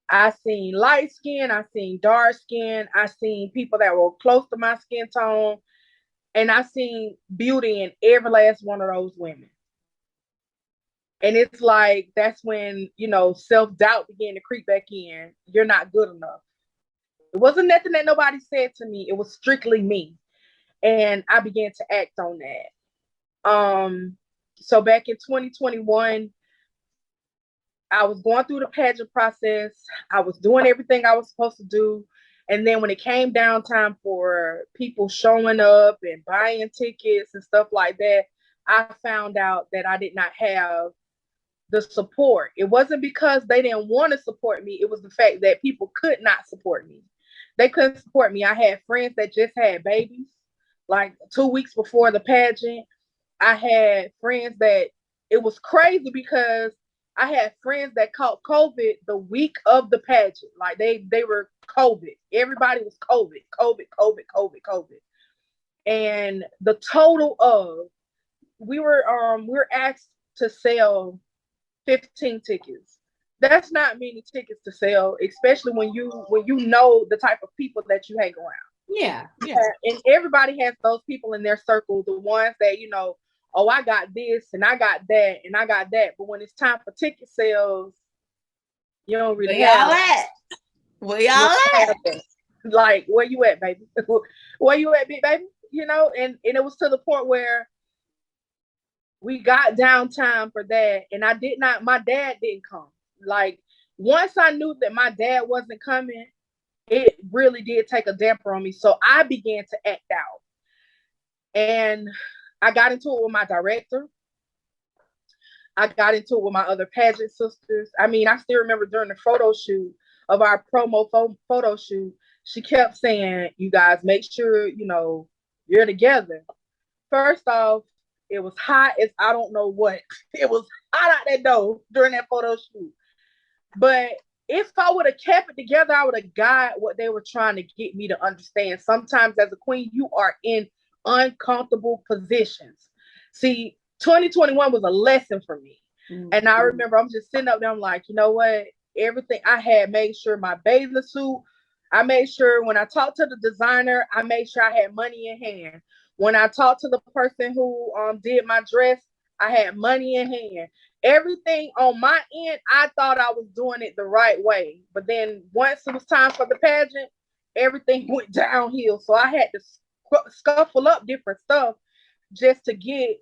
Speaker 2: I seen light skin, I seen dark skin, I seen people that were close to my skin tone, and I seen beauty in every last one of those women. And it's like that's when, self-doubt began to creep back in. You're not good enough. It wasn't nothing that nobody said to me. It was strictly me. And I began to act on that. So back in 2021, I was going through the pageant process. I was doing everything I was supposed to do. And then when it came down time for people showing up and buying tickets and stuff like that, I found out that I did not have the support. It wasn't because they didn't want to support me. It was the fact that people could not support me. They couldn't support me. I had friends that just had babies, like 2 weeks before the pageant. I had friends that it was crazy because I had friends that caught COVID the week of the pageant. Like they were COVID. Everybody was COVID, COVID, COVID, COVID, COVID. And the total of we were asked to sell 15 tickets. That's not many tickets to sell, especially when you know the type of people that you hang around.
Speaker 1: Yeah.
Speaker 2: And everybody has those people in their circle, the ones that, oh, I got this and I got that and I got that. But when it's time for ticket sales, you don't really have
Speaker 1: that. Where y'all at?
Speaker 2: Like, where you at, baby? Where you at, big baby? And it was to the point where we got downtime for that. And my dad didn't come. Like, once I knew that my dad wasn't coming, it really did take a damper on me. So I began to act out. And I got into it with my director. I got into it with my other pageant sisters. I mean, I still remember during the photo shoot of our promo photo shoot, she kept saying, you guys make sure, you're together. First off, it was hot as I don't know what. It was hot out that door during that photo shoot. But if I would have kept it together, I would have got what they were trying to get me to understand. Sometimes as a queen, you are in uncomfortable positions. See, 2021 was a lesson for me. Mm-hmm. And I remember I'm just sitting up there, I'm like, you know what? Everything I had made sure my bathing suit, I made sure when I talked to the designer, I made sure I had money in hand. When I talked to the person who did my dress, I had money in hand. Everything on my end, I thought I was doing it the right way. But then once it was time for the pageant, everything went downhill. So I had to scuffle up different stuff just to get.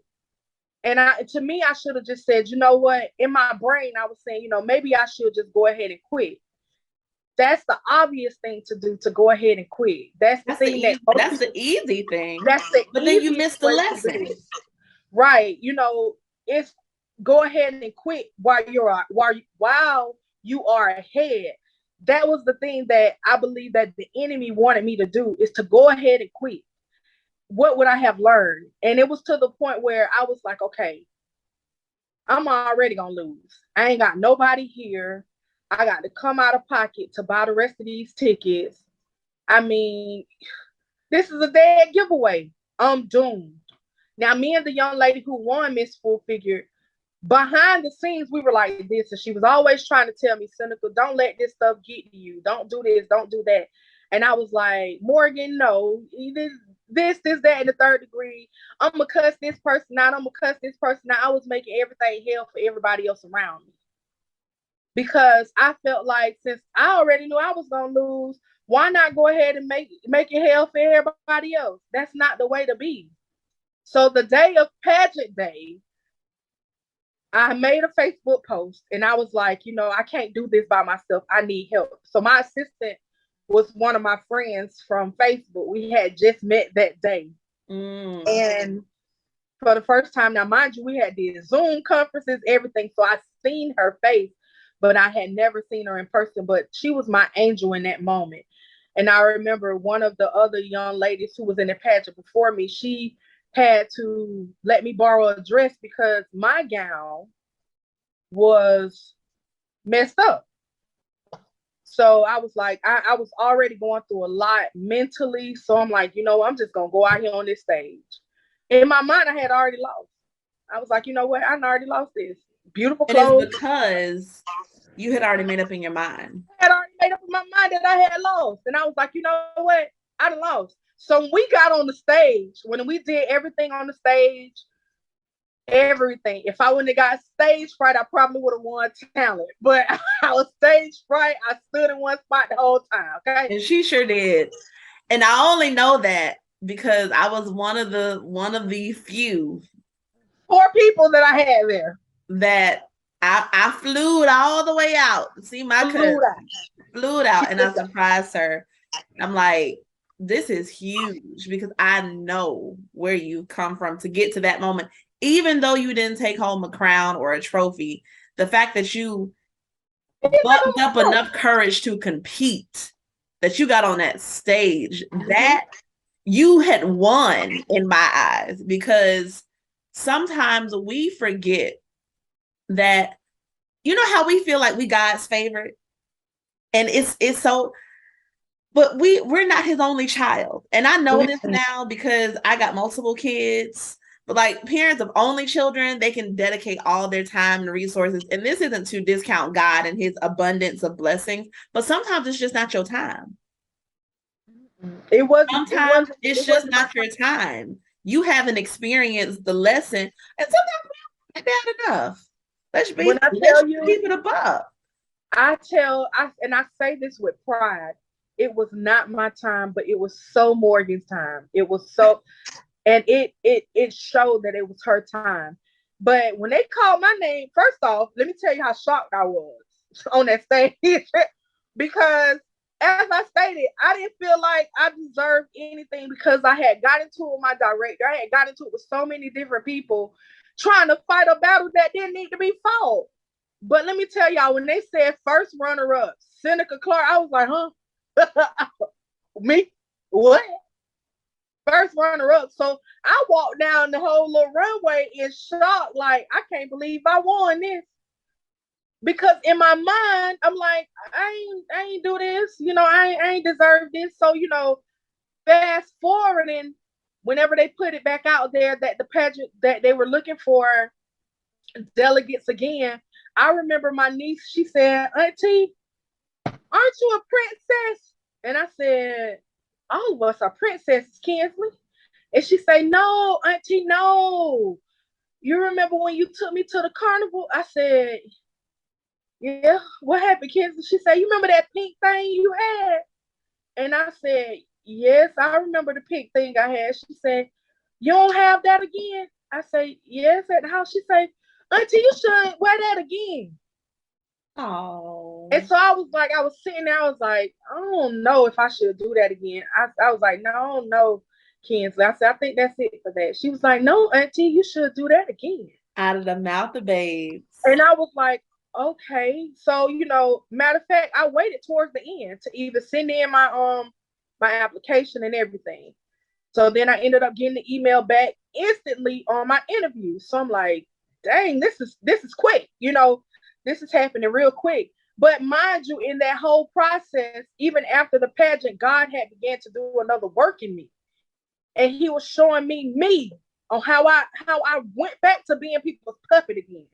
Speaker 2: And to me, I should have just said, you know what? In my brain, I was saying, maybe I should just go ahead and quit. That's the obvious thing to do, to go ahead and quit. That's the
Speaker 1: easy thing.
Speaker 2: But
Speaker 1: then you missed the lesson.
Speaker 2: Right. It's go ahead and quit while you are ahead. That was the thing that I believe that the enemy wanted me to do, is to go ahead and quit. What would I have learned? And it was to the point where I was like, okay, I'm already gonna lose. I ain't got nobody here. I got to come out of pocket to buy the rest of these tickets. I mean, this is a dead giveaway. I'm doomed. Now, me and the young lady who won Miss Full Figure, behind the scenes, we were like this, and she was always trying to tell me, Seneca, don't let this stuff get to you. Don't do this, don't do that. And I was like, Morgan, no, this, that, and the third degree. I'm gonna cuss this person out. I'm gonna cuss this person out. I was making everything hell for everybody else around me because I felt like since I already knew I was gonna lose, why not go ahead and make it hell for everybody else? That's not the way to be. So the day of pageant day, I made a Facebook post and I was like, I can't do this by myself. I need help. So my assistant was one of my friends from Facebook. We had just met that day. And for the first time, now mind you, we had these Zoom conferences, everything. So I seen her face, but I had never seen her in person. But she was my angel in that moment. And I remember one of the other young ladies who was in the pageant before me, she had to let me borrow a dress because my gown was messed up. So I was like, I was already going through a lot mentally. So I'm like, I'm just going to go out here on this stage. In my mind, I had already lost. I was like, you know what? I already lost this. Beautiful
Speaker 1: And it's
Speaker 2: clothes.
Speaker 1: because you had already made up in your mind.
Speaker 2: I had already made up in my mind that I had lost. And I was like, you know what? I done lost. So when we got on the stage, when we did everything on the stage, everything. If I wouldn't have got stage fright, I probably would have won talent. But I was stage fright. I stood in one spot the whole time. Okay.
Speaker 1: And she sure did. And I only know that because I was one of the few
Speaker 2: 4 people that I had there.
Speaker 1: That I flew all the way out to see my cousin. Flew it out and I surprised her. I'm like, this is huge because I know where you come from to get to that moment. Even though you didn't take home a crown or a trophy, the fact that you bucked up enough courage to compete, that you got on that stage, that you had won in my eyes. Because sometimes we forget that, you know how we feel like we God's favorite, and it's so, but we're not his only child. And I know this now because I got multiple kids. But like parents of only children, they can dedicate all their time and resources. And this isn't to discount God and his abundance of blessings, but sometimes it's just not your time. Sometimes it's just not your time. You haven't experienced the lesson, and sometimes we haven't bad enough. Let's keep it above.
Speaker 2: I say this with pride. It was not my time, but it was so Morgan's time. It was so, and it showed that it was her time. But when they called my name, first off, let me tell you how shocked I was on that stage because, as I stated, I didn't feel like I deserved anything because I had got into it with my director. I had got into it with so many different people trying to fight a battle that didn't need to be fought. But let me tell y'all, when they said first runner up, Seneca Clark, I was like, huh? Me? What? First runner up. So I walked down the whole little runway in shock, like, I can't believe I won this. Because in my mind, I'm like, I ain't do this, I ain't deserve this. So, fast forward, and whenever they put it back out there that the pageant that they were looking for delegates again, I remember my niece, she said, Auntie, aren't you a princess? And I said, all of us are princesses, Kinsley. And she said, no, Auntie, no. You remember when you took me to the carnival? I said, yeah, what happened, Kinsley? She said, you remember that pink thing you had? And I said, yes, I remember the pink thing I had. She said, you don't have that again? I say, yes, at the house. She said, Auntie, you should wear that again.
Speaker 1: Oh.
Speaker 2: And so I was sitting there, I was like, I don't know if I should do that again. I was like, no, Kinsley. I said, I think that's it for that. She was like, no, Auntie, you should do that again.
Speaker 1: Out of the mouth of babes.
Speaker 2: And I was like, okay. So, matter of fact, I waited towards the end to either send in my application and everything. So then I ended up getting the email back instantly on my interview. So I'm like, dang, this is quick. This is happening real quick. But mind you, in that whole process, even after the pageant, God had began to do another work in me. And he was showing me on how I went back to being people's puppet again.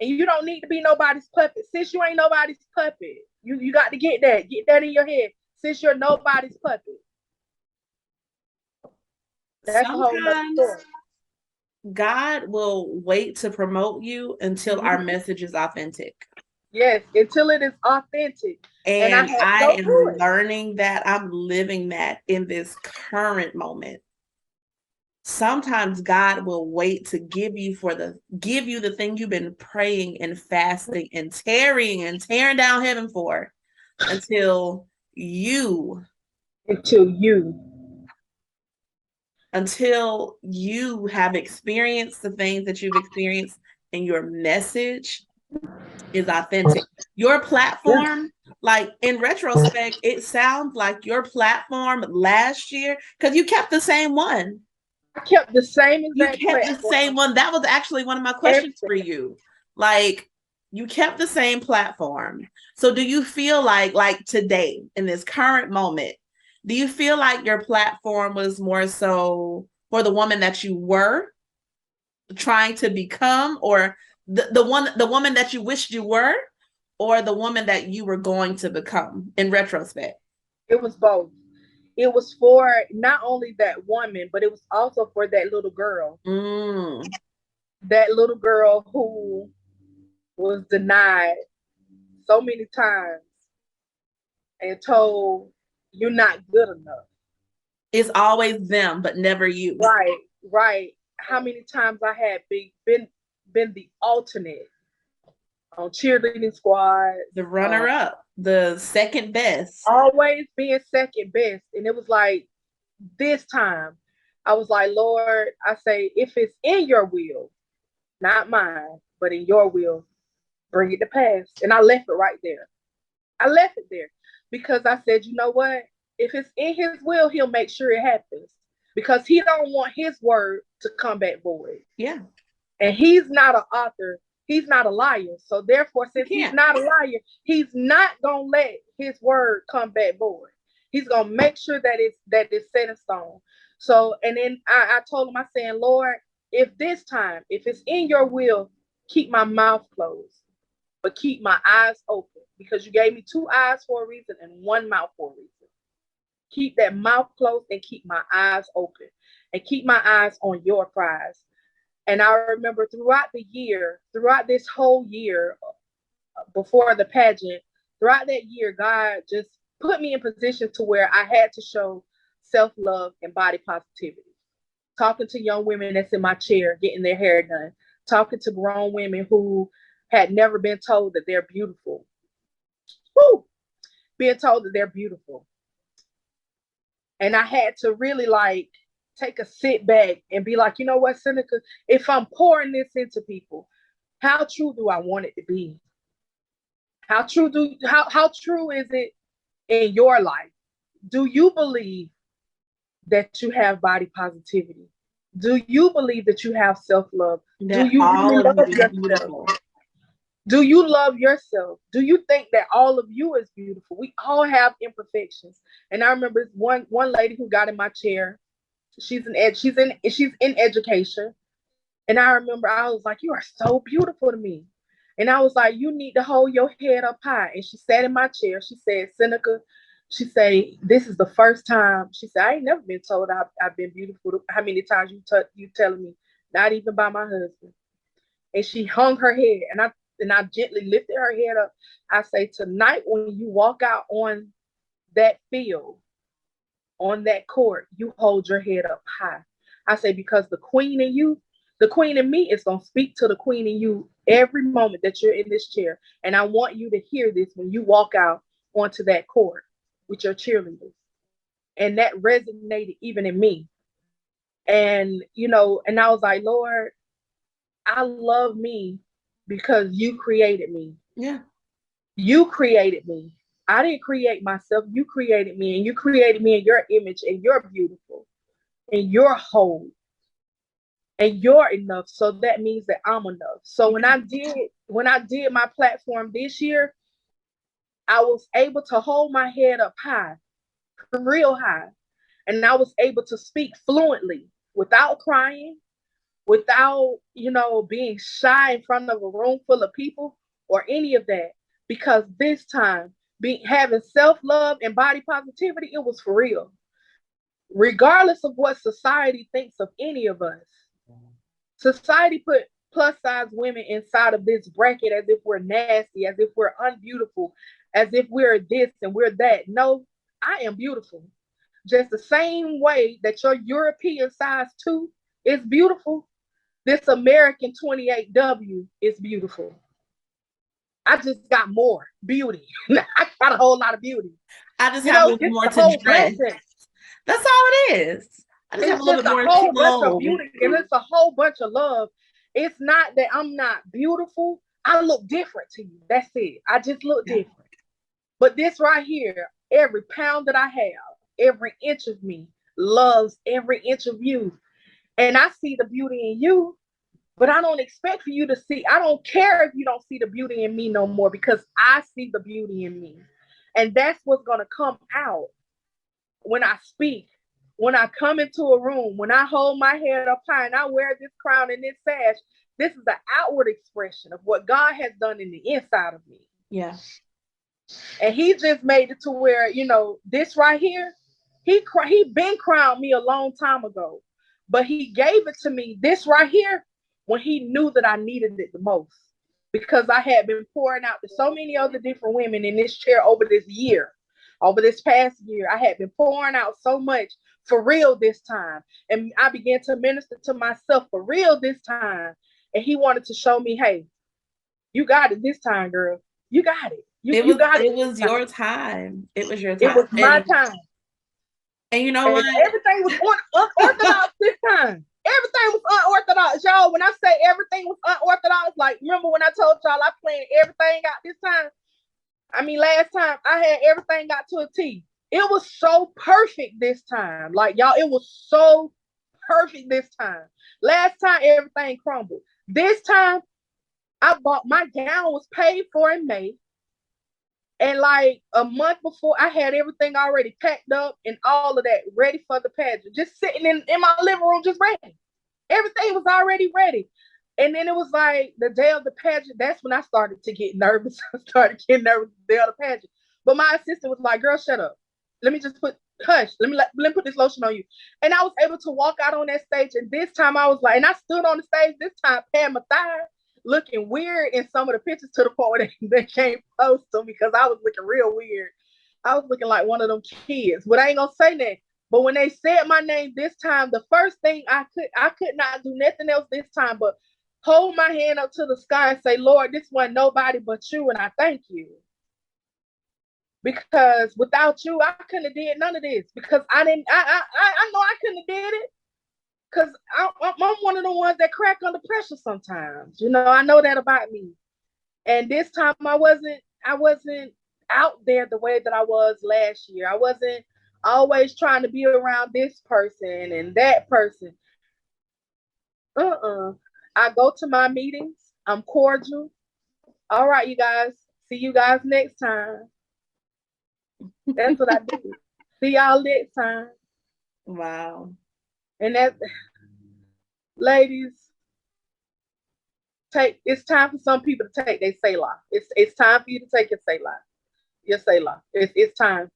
Speaker 2: And you don't need to be nobody's puppet. Since you ain't nobody's puppet, you got to get that in your head. Since you're nobody's puppet. That's a whole nother
Speaker 1: Sometimes
Speaker 2: story.
Speaker 1: God will wait to promote you until our
Speaker 2: Mm-hmm.
Speaker 1: message is authentic.
Speaker 2: Yes, until it is authentic. And I
Speaker 1: And
Speaker 2: had to
Speaker 1: I
Speaker 2: go
Speaker 1: am
Speaker 2: through it.
Speaker 1: learning that. I'm living that in this current moment. Sometimes God will wait to give you the thing you've been praying and fasting and tearing down heaven for until you
Speaker 2: Until you.
Speaker 1: until you have experienced the things that you've experienced and your message is authentic. Your
Speaker 2: Yeah.
Speaker 1: platform, like in retrospect, it sounds like your platform last year, because you kept the same one.
Speaker 2: I kept the same
Speaker 1: You
Speaker 2: exact
Speaker 1: kept the same
Speaker 2: platform.
Speaker 1: one. That was actually one of my questions for
Speaker 2: Everything.
Speaker 1: you. Like, you kept the same platform. So do you feel like today, in this current moment, do you feel like your platform was more so for the woman that you were trying to become, or the woman that you wished you were, or the woman that you were going to become in retrospect?
Speaker 2: It was both. It was for not only that woman, but it was also for that little girl.
Speaker 1: Mm.
Speaker 2: That little girl who was denied so many times and told you're not good enough.
Speaker 1: It's always them, but never you.
Speaker 2: Right, right. How many times I had been the alternate on cheerleading squads,
Speaker 1: The runner up, the second best.
Speaker 2: always being second best. And it was like this time, I was like, Lord, I say, if it's in your will, not mine, but in your will, bring it to pass. And I left it right there. I left it there because I said, you know what? If it's in his will, he'll make sure it happens because he don't want his word to come back void.
Speaker 1: Yeah,
Speaker 2: And he's not an author. He's not a liar. So therefore,
Speaker 1: you
Speaker 2: since he's
Speaker 1: can't.
Speaker 2: not a liar, he's not gonna let his word come back void. He's gonna make sure that it's set in stone. So and then I told him, I said, Lord, if it's in your will, keep my mouth closed, but keep my eyes open because you gave me two eyes for a reason and one mouth for a reason. Keep that mouth closed and keep my eyes open and keep my eyes on your prize. And I remember throughout this whole year before the pageant, throughout that year, God just put me in position to where I had to show self-love and body positivity. Talking to young women that's in my chair, getting their hair done, talking to grown women who had never been told that they're beautiful. Woo! Being told that they're beautiful. And I had to really like take a sit back and be like, you know what, Seneca, if I'm pouring this into people, how true do I want it to be? How true is it in your life? Do you believe that you have body positivity? Do you believe that you have self-love? Do
Speaker 1: That
Speaker 2: you
Speaker 1: all
Speaker 2: really
Speaker 1: of you
Speaker 2: love
Speaker 1: is
Speaker 2: yourself?
Speaker 1: beautiful.
Speaker 2: Do you love yourself? Do you think that all of you is beautiful? We all have imperfections. And I remember one lady who got in my chair. She's in education. And I remember I was like, you are so beautiful to me. And I was like, you need to hold your head up high. And she sat in my chair. She said, Seneca, she said, this is the first time. She said, I ain't never been told I've been beautiful. How many times you telling me? Not even by my husband. And she hung her head. And I gently lifted her head up. I say, tonight when you walk out on that field, on that court, you hold your head up high. I say, because the queen in me is going to speak to the queen in you every moment that you're in this chair. And I want you to hear this when you walk out onto that court with your cheerleaders. And that resonated even in me. And I was like, Lord, I love me because you created me.
Speaker 1: Yeah.
Speaker 2: You created me. I didn't create myself. You created me, and you created me in your image, and you're beautiful, and you're whole. and you're enough. So that means that I'm enough. So when I did my platform this year, I was able to hold my head up high, real high. And I was able to speak fluently without crying, without, being shy in front of a room full of people or any of that. Because this time, having self-love and body positivity, it was for real. Regardless of what society thinks of any of us. Society put plus size women inside of this bracket as if we're nasty, as if we're unbeautiful, as if we're this and we're that. No, I am beautiful. Just the same way that your European size 2 is beautiful, this American 28W is beautiful. I just got more beauty. I got a whole lot of beauty.
Speaker 1: I just have a little more to dress. That's all it is. I just have a little bit more
Speaker 2: a whole bunch of beauty, and it's a whole bunch of love. It's not that I'm not beautiful. I look different to you. That's it. I just look different. But this right here, every pound that I have, every inch of me loves every inch of you. And I see the beauty in you, but I don't expect for you to see. I don't care if you don't see the beauty in me no more, because I see the beauty in me. And that's what's going to come out when I speak, when I come into a room, when I hold my head up high and I wear this crown and this sash. This is the outward expression of what God has done in the inside of me.
Speaker 1: Yeah.
Speaker 2: And he just made it to where, this right here, he been crowned me a long time ago, but he gave it to me, this right here, when he knew that I needed it the most, because I had been pouring out to so many other different women in this chair over this past year. I had been pouring out so much for real this time. And I began to minister to myself for real this time. And he wanted to show me, hey, you got it this time, girl. You got it.
Speaker 1: It was your time. It was your time.
Speaker 2: It was my time.
Speaker 1: And you know what?
Speaker 2: Everything was unorthodox this time. Everything was unorthodox, y'all. When I say everything was unorthodox, like, remember when I told y'all I planned everything out this time? I mean, last time I had everything got to a T. It was so perfect this time. Like, y'all, it was so perfect this time. Last time, everything crumbled. This time, my gown was paid for in May. And like a month before, I had everything already packed up and all of that ready for the pageant. Just sitting in my living room, just ready. Everything was already ready. And then it was like the day of the pageant. That's when I started to get nervous. I started getting nervous the day of the pageant. But my assistant was like, girl, shut up. Let me just hush. Let me put this lotion on you. And I was able to walk out on that stage. And this time I was like, and I stood on the stage this time, paying my thigh, looking weird in some of the pictures, to the point where they can't post them because I was looking real weird. I was looking like one of them kids. But I ain't gonna say that. But when they said my name this time, the first thing I could not do nothing else this time but hold my hand up to the sky and say, Lord, this wasn't nobody but you, and I thank you. Because without you, I couldn't have did none of this. Because I know I couldn't have did it. Because I'm one of the ones that crack under pressure sometimes. I know that about me. And this time I wasn't out there the way that I was last year. I wasn't always trying to be around this person and that person. I go to my meetings. I'm cordial. All right, you guys. See you guys next time. That's what I do. See y'all next time.
Speaker 1: Wow.
Speaker 2: And that, ladies, it's time for some people to take their Selah. It's time for you to take your Selah. Your Selah. It's time.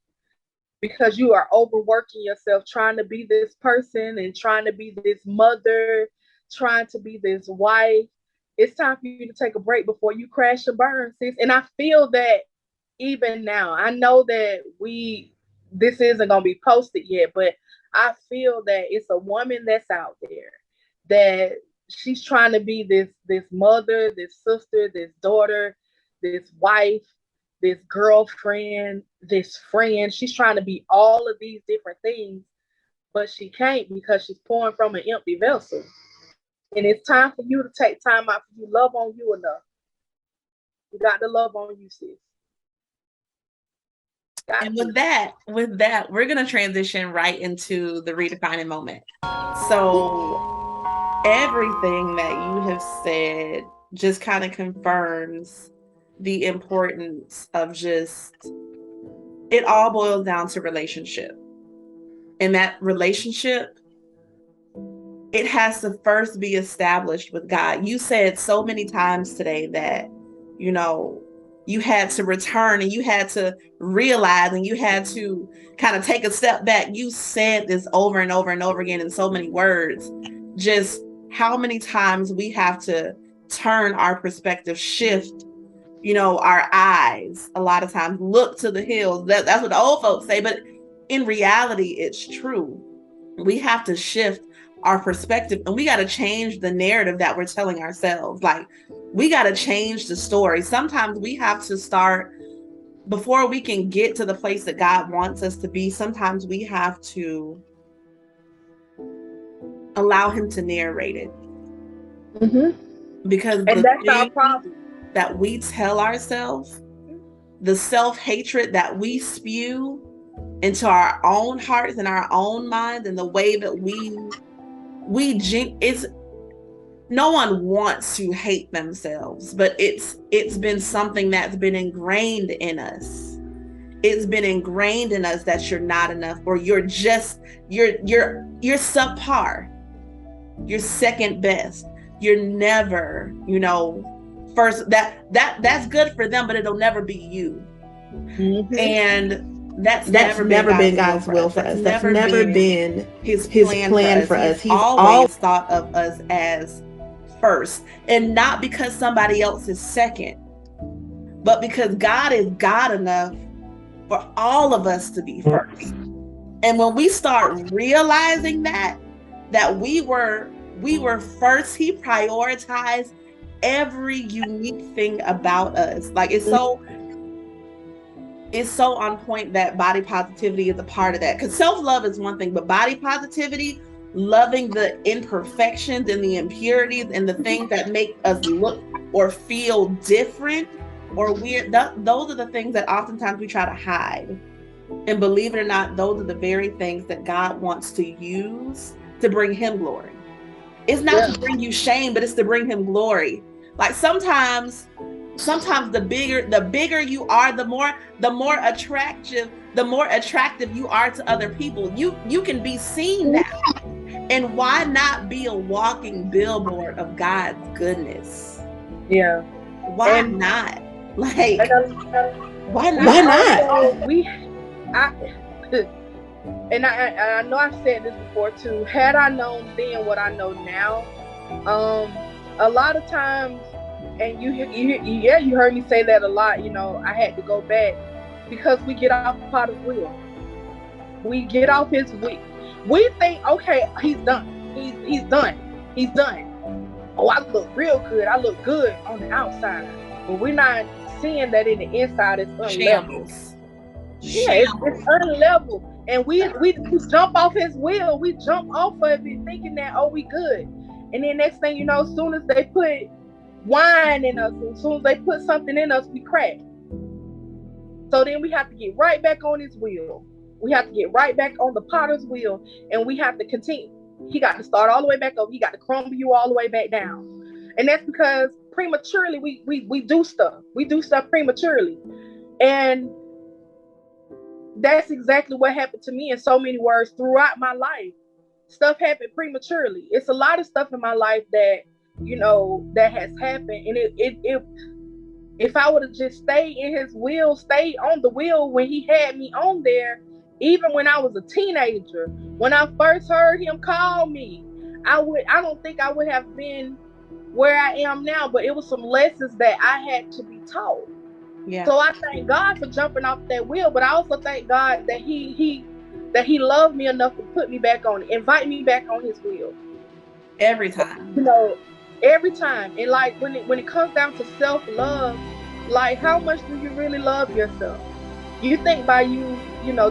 Speaker 2: Because you are overworking yourself trying to be this person and trying to be this mother, trying to be this wife. It's time for you to take a break before you crash and burn, sis. And I feel that even now. I know that this isn't going to be posted yet, but I feel that it's a woman that's out there that she's trying to be this mother, this sister, this daughter, this wife, this girlfriend, this friend. She's trying to be all of these different things, but she can't because she's pouring from an empty vessel. And it's time for you to take time out for you. Love on you enough. You got to love on you, sis.
Speaker 1: And with that, we're going to transition right into the redefining moment. So Everything that you have said just kind of confirms the importance of just, it all boils down to relationship. And that relationship, it has to first be established with God. You said so many times today that, you know, you had to return and you had to realize and you had to kind of take a step back. You said this over and over and over again in so many words. Just how many times we have to turn our perspective, shift, our eyes, a lot of times look to the hills. That's what the old folks say, but in reality, it's true. We have to shift our perspective and we got to change the narrative that we're telling ourselves. Like, we got to change the story. Sometimes we have to start, before we can get to the place that God wants us to be, sometimes we have to allow him to narrate it. Because
Speaker 2: and that's our problem
Speaker 1: that we tell ourselves, the self-hatred that we spew into our own hearts and our own minds, and the way that it's, no one wants to hate themselves, but it's been something that's been ingrained in us. It's been ingrained in us that you're not enough, or you're subpar, you're second best, you're never, first. That's good for them, but it'll never be you. And that's never been God's will for us. That's never been his plan for us. He's always thought of us as first, and not because somebody else is second, but because God is God enough for all of us to be first. And when we start realizing that we were first, he prioritized every unique thing about us. Like, it's so on point that body positivity is a part of that. Because self-love is one thing, but body positivity, loving the imperfections and the impurities and the things that make us look or feel different or weird, those are the things that oftentimes we try to hide. And believe it or not, those are the very things that God wants to use to bring him glory. It's not to bring you shame, but it's to bring him glory. Like, sometimes the bigger you are, the more attractive you are to other people. You can be seen now. And why not be a walking billboard of God's goodness?
Speaker 2: Yeah.
Speaker 1: Why not? Like, why not?
Speaker 2: And I know I've said this before too. Had I known then what I know now, a lot of times, and you heard me say that a lot. I had to go back because we get off Potter's wheel. We get off his wheel. We think, okay, he's done. He's done. He's done. Oh, I look real good. I look good on the outside, but we're not seeing that in the inside it's unlevel. Yeah, it's unlevel. And we jump off his wheel. We jump off of it thinking that, oh, we good. And then next thing you know, as soon as they put wine in us, as soon as they put something in us, we crack. So then we have to get right back on his wheel. We have to get right back on the Potter's wheel, and we have to continue. He got to start all the way back up. He got to crumble you all the way back down. And that's because prematurely we do stuff. We do stuff prematurely. And that's exactly what happened to me in so many words throughout my life. Stuff happened prematurely. It's a lot of stuff in my life that, that has happened. And if I would have just stayed in his wheel, stayed on the wheel when he had me on there, even when I was a teenager, when I first heard him call me, I don't think I would have been where I am now, but it was some lessons that I had to be taught. Yeah. So I thank God for jumping off that wheel, but I also thank God that he loved me enough to put me back on it, invite me back on his wheel.
Speaker 1: Every time.
Speaker 2: Every time. And like when it comes down to self-love, like, how much do you really love yourself? You think by you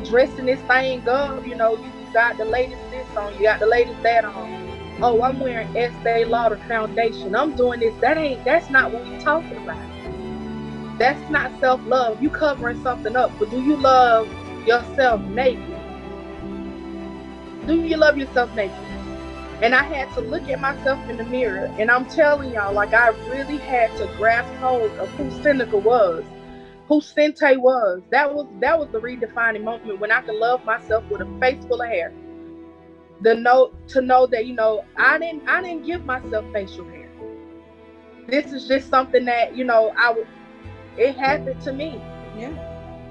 Speaker 2: dressing this thing up, you got the latest this on, you got the latest that on. Oh, I'm wearing Estee Lauder foundation. I'm doing this. That's not what we're talking about. That's not self-love. You covering something up. But do you love yourself naked? Do you love yourself naked? And I had to look at myself in the mirror. And I'm telling y'all, like, I really had to grasp hold of who Seneca was, who Sente was. That was the redefining moment when I could love myself with a face full of hair. To know that, I didn't give myself facial hair. This is just something that, it happened to me.
Speaker 1: Yeah.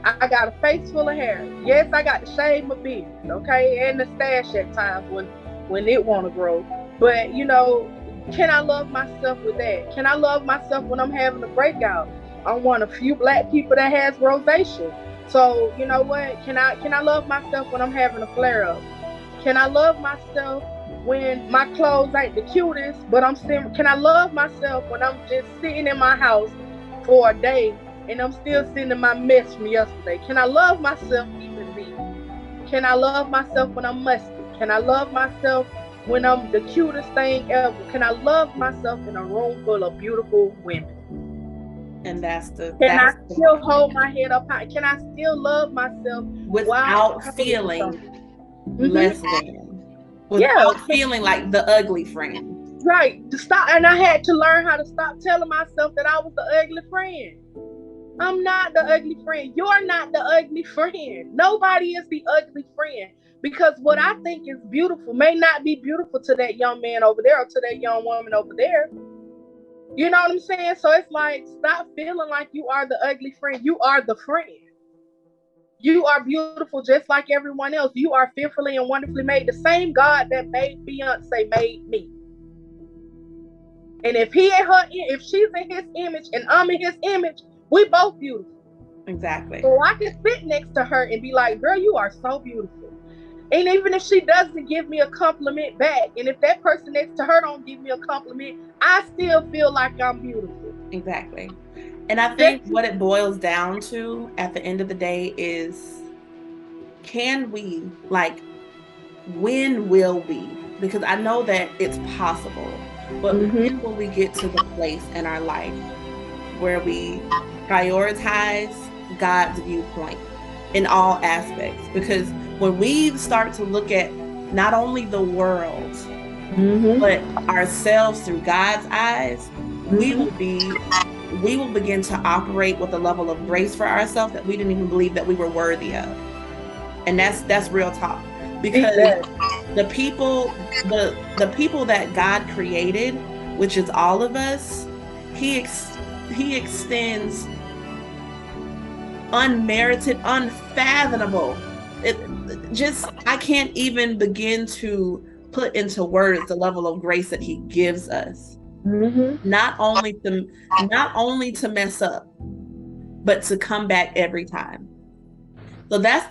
Speaker 2: I got a face full of hair. Yes, I got to shave my beard, okay, and the stash at times when it want to grow. But can I love myself with that? Can I love myself when I'm having a breakout? I'm one of few black people that has rosacea. So you know what? Can I love myself when I'm having a flare up? Can I love myself when my clothes ain't the cutest, but I'm still? Can I love myself when I'm just sitting in my house for a day and I'm still sitting in my mess from yesterday? Can I love myself even then? Can I love myself when I'm musty? Can I love myself when I'm the cutest thing ever? Can I love myself in a room full of beautiful women?
Speaker 1: And
Speaker 2: Can I
Speaker 1: that's the
Speaker 2: still hold my head up high? Can I still love myself while
Speaker 1: without
Speaker 2: I'm hurting
Speaker 1: feeling
Speaker 2: something?
Speaker 1: less than,
Speaker 2: Yeah,
Speaker 1: without feeling like the ugly friend.
Speaker 2: right. To stop, and I had to learn how to stop telling myself that I was the ugly friend. I'm not the ugly friend. You're not the ugly friend. Nobody is the ugly friend. Because what I think is beautiful may not be beautiful to that young man over there or to that young woman over there. You know what I'm saying? So it's like, stop feeling like you are the ugly friend. You are the friend. You are beautiful just like everyone else. You are fearfully and wonderfully made. The same God that made Beyonce made me. And if she's in his image and I'm in his image, we both beautiful.
Speaker 1: Exactly.
Speaker 2: So I can sit next to her and be like, girl, you are so beautiful. And even if she doesn't give me a compliment back, and if that person next to her don't give me a compliment, I still feel like I'm beautiful.
Speaker 1: Exactly. And I think
Speaker 2: Just
Speaker 1: what it boils down to at the end of the day is, can we, like, when will we? Because I know that it's possible, but when
Speaker 2: mm-hmm.
Speaker 1: will we get to the place in our life where we prioritize God's viewpoint in all aspects? Because when we start to look at not only the world,
Speaker 2: Mm-hmm.
Speaker 1: but ourselves through God's eyes, we will
Speaker 2: Mm-hmm.
Speaker 1: be we will begin to operate with a level of grace for ourselves that we didn't even believe that we were worthy of. And that's real talk.
Speaker 2: Speak
Speaker 1: Because
Speaker 2: that.
Speaker 1: the people that God created, which is all of us, he extends unmerited, unfathomable. It just, I can't even begin to put into words the level of grace that he gives us.
Speaker 2: Mm-hmm.
Speaker 1: Not only to mess up, but to come back every time. So that's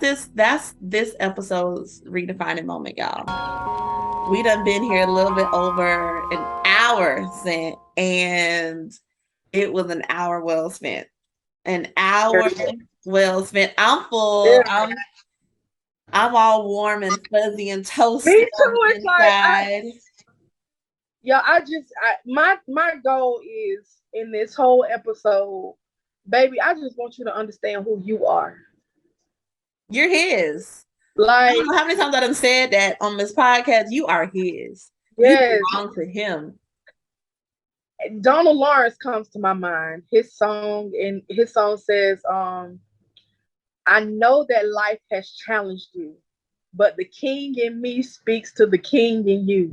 Speaker 1: this episode's redefining moment, y'all. We done been here a little bit over an hour since, and it was an hour well spent. An hour well spent. I'm full.
Speaker 2: Yeah.
Speaker 1: I'm all warm and fuzzy and
Speaker 2: Me
Speaker 1: toasty on
Speaker 2: too.
Speaker 1: the
Speaker 2: It's like
Speaker 1: inside.
Speaker 2: my goal is in this whole episode, baby, I just want you to understand who you are.
Speaker 1: You're his. I
Speaker 2: Like,
Speaker 1: don't know how many times I done said that on this podcast. You are his. You
Speaker 2: yes,
Speaker 1: belong to him.
Speaker 2: Donald Lawrence comes to my mind. His song says, I know that life has challenged you, but the king in me speaks to the king in you.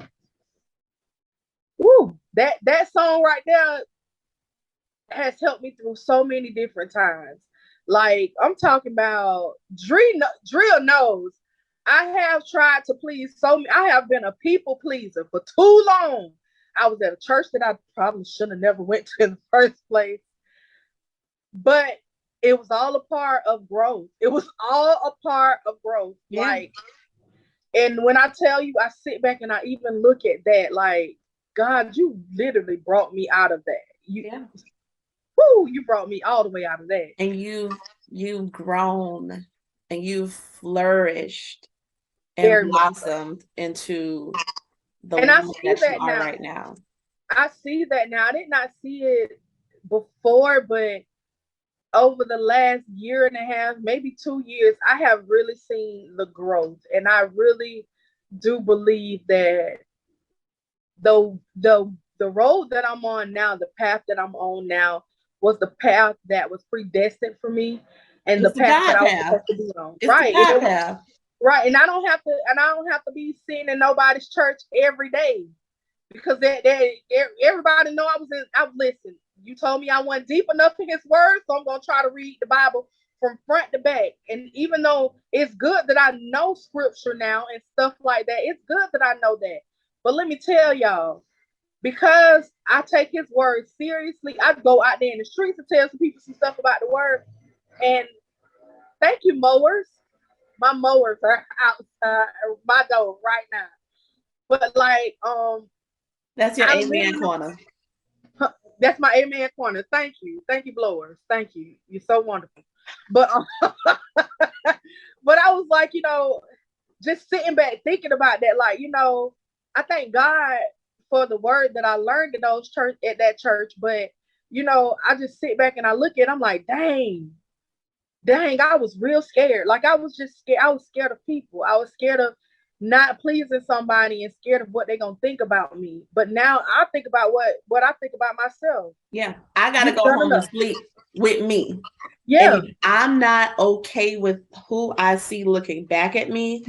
Speaker 2: Woo! That song right there has helped me through so many different times. Like, I'm talking about Drill knows. I have tried to please I have been a people pleaser for too long. I was at a church that I probably should have never went to in the first place. But it was all a part of growth. It was all a part of growth.
Speaker 1: Yeah.
Speaker 2: Like, and when I tell you, I sit back and I even look at that, like, God, you literally brought me out of that.
Speaker 1: Yeah.
Speaker 2: You brought me all the way out of that.
Speaker 1: And you've grown and you've flourished and
Speaker 2: Very much so.
Speaker 1: blossomed into the
Speaker 2: And I
Speaker 1: woman
Speaker 2: see
Speaker 1: that you
Speaker 2: that
Speaker 1: are
Speaker 2: now.
Speaker 1: right now.
Speaker 2: I see that now. I did not see it before, but over the last year and a half, maybe 2 years, I have really seen the growth. And I really do believe that the road that I'm on now, the path that I'm on now, was the path that was predestined for me, and the
Speaker 1: It's the
Speaker 2: path that
Speaker 1: God
Speaker 2: I was
Speaker 1: path.
Speaker 2: supposed to be on.
Speaker 1: It's the
Speaker 2: Right.
Speaker 1: God path.
Speaker 2: Right. And I don't have to be seen in nobody's church every day, because everybody know I listen. You told me I wasn't deep enough in his word, so I'm gonna try to read the Bible from front to back. And even though it's good that I know scripture now and stuff like that, it's good that I know that. But let me tell y'all, because I take his word seriously, I go out there in the streets and tell some people some stuff about the word. And thank you, mowers. My mowers are outside my door right now. But like,
Speaker 1: That's your
Speaker 2: I
Speaker 1: amen
Speaker 2: literally,
Speaker 1: corner.
Speaker 2: that's my amen corner. Thank you, blowers. Thank you. You're so wonderful. But but I was like, just sitting back thinking about that, like, I thank God for the word that I learned at that church. But I just sit back and I look at it, I'm like, dang, I was real scared. Like, I was just scared. I was scared of people. I was scared of not pleasing somebody and scared of what they're gonna think about me. But now I think about what I think about myself.
Speaker 1: Yeah. I gotta
Speaker 2: You've
Speaker 1: go
Speaker 2: done
Speaker 1: home and
Speaker 2: enough.
Speaker 1: sleep with me. And
Speaker 2: Yeah.
Speaker 1: if I'm not okay with who I see looking back at me,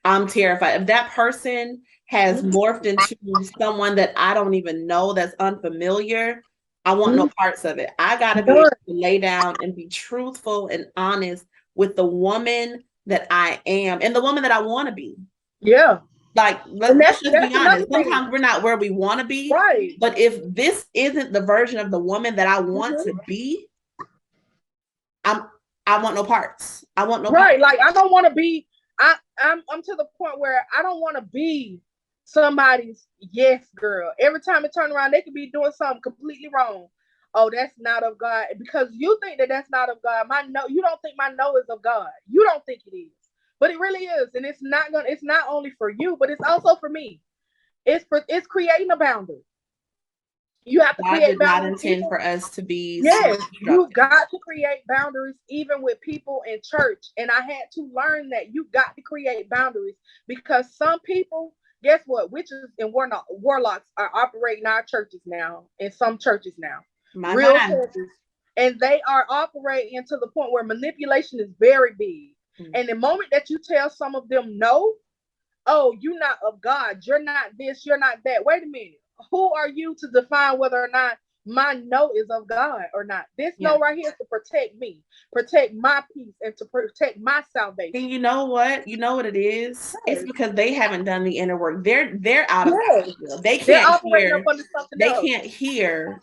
Speaker 1: I'm terrified. If that person has morphed into someone that I don't even know, that's unfamiliar, I want no parts of it. I got to be able to lay down and be truthful and honest with the woman that I am and the woman that I want to be.
Speaker 2: Yeah.
Speaker 1: Like,
Speaker 2: And
Speaker 1: let's just be
Speaker 2: that's another
Speaker 1: honest.
Speaker 2: thing.
Speaker 1: Sometimes we're not where we want to be.
Speaker 2: Right.
Speaker 1: But if this isn't the version of the woman that I want to be, I'm I want no parts. I want no
Speaker 2: Right.
Speaker 1: parts.
Speaker 2: Like, I don't want to be. I'm to the point where I don't want to be somebody's yes girl. Every time it turn around, they could be doing something completely wrong. Oh, that's not of God, because you think that that's not of God. My no, you don't think my no is of God. You don't think it is, but it really is, and it's not gonna. It's not only for you, but it's also for me. It's creating a boundary. You have to
Speaker 1: God
Speaker 2: create
Speaker 1: did not
Speaker 2: boundaries
Speaker 1: intend
Speaker 2: even.
Speaker 1: for us to be
Speaker 2: Yes, you
Speaker 1: self-destructive.
Speaker 2: got to create boundaries even with people in church. And I had to learn that you got to create boundaries, because some people, guess what? Witches and warlocks are operating our churches now, in some churches now. Real
Speaker 1: My.
Speaker 2: churches. And they are operating to the point where manipulation is very big.
Speaker 1: Mm.
Speaker 2: And the moment that you tell some of them no, oh, you're not of God, you're not this, you're not that. Wait a minute. Who are you to define whether or not my no is of God or not? This
Speaker 1: Yeah.
Speaker 2: no right here is to protect me, protect my peace, and to protect my salvation.
Speaker 1: And you know what? You know what it is?
Speaker 2: Yes.
Speaker 1: It's because they haven't done the inner work. They're out of
Speaker 2: Yes.
Speaker 1: God. They
Speaker 2: They're
Speaker 1: can't
Speaker 2: operating up
Speaker 1: hear.
Speaker 2: under something
Speaker 1: They
Speaker 2: else.
Speaker 1: can't hear,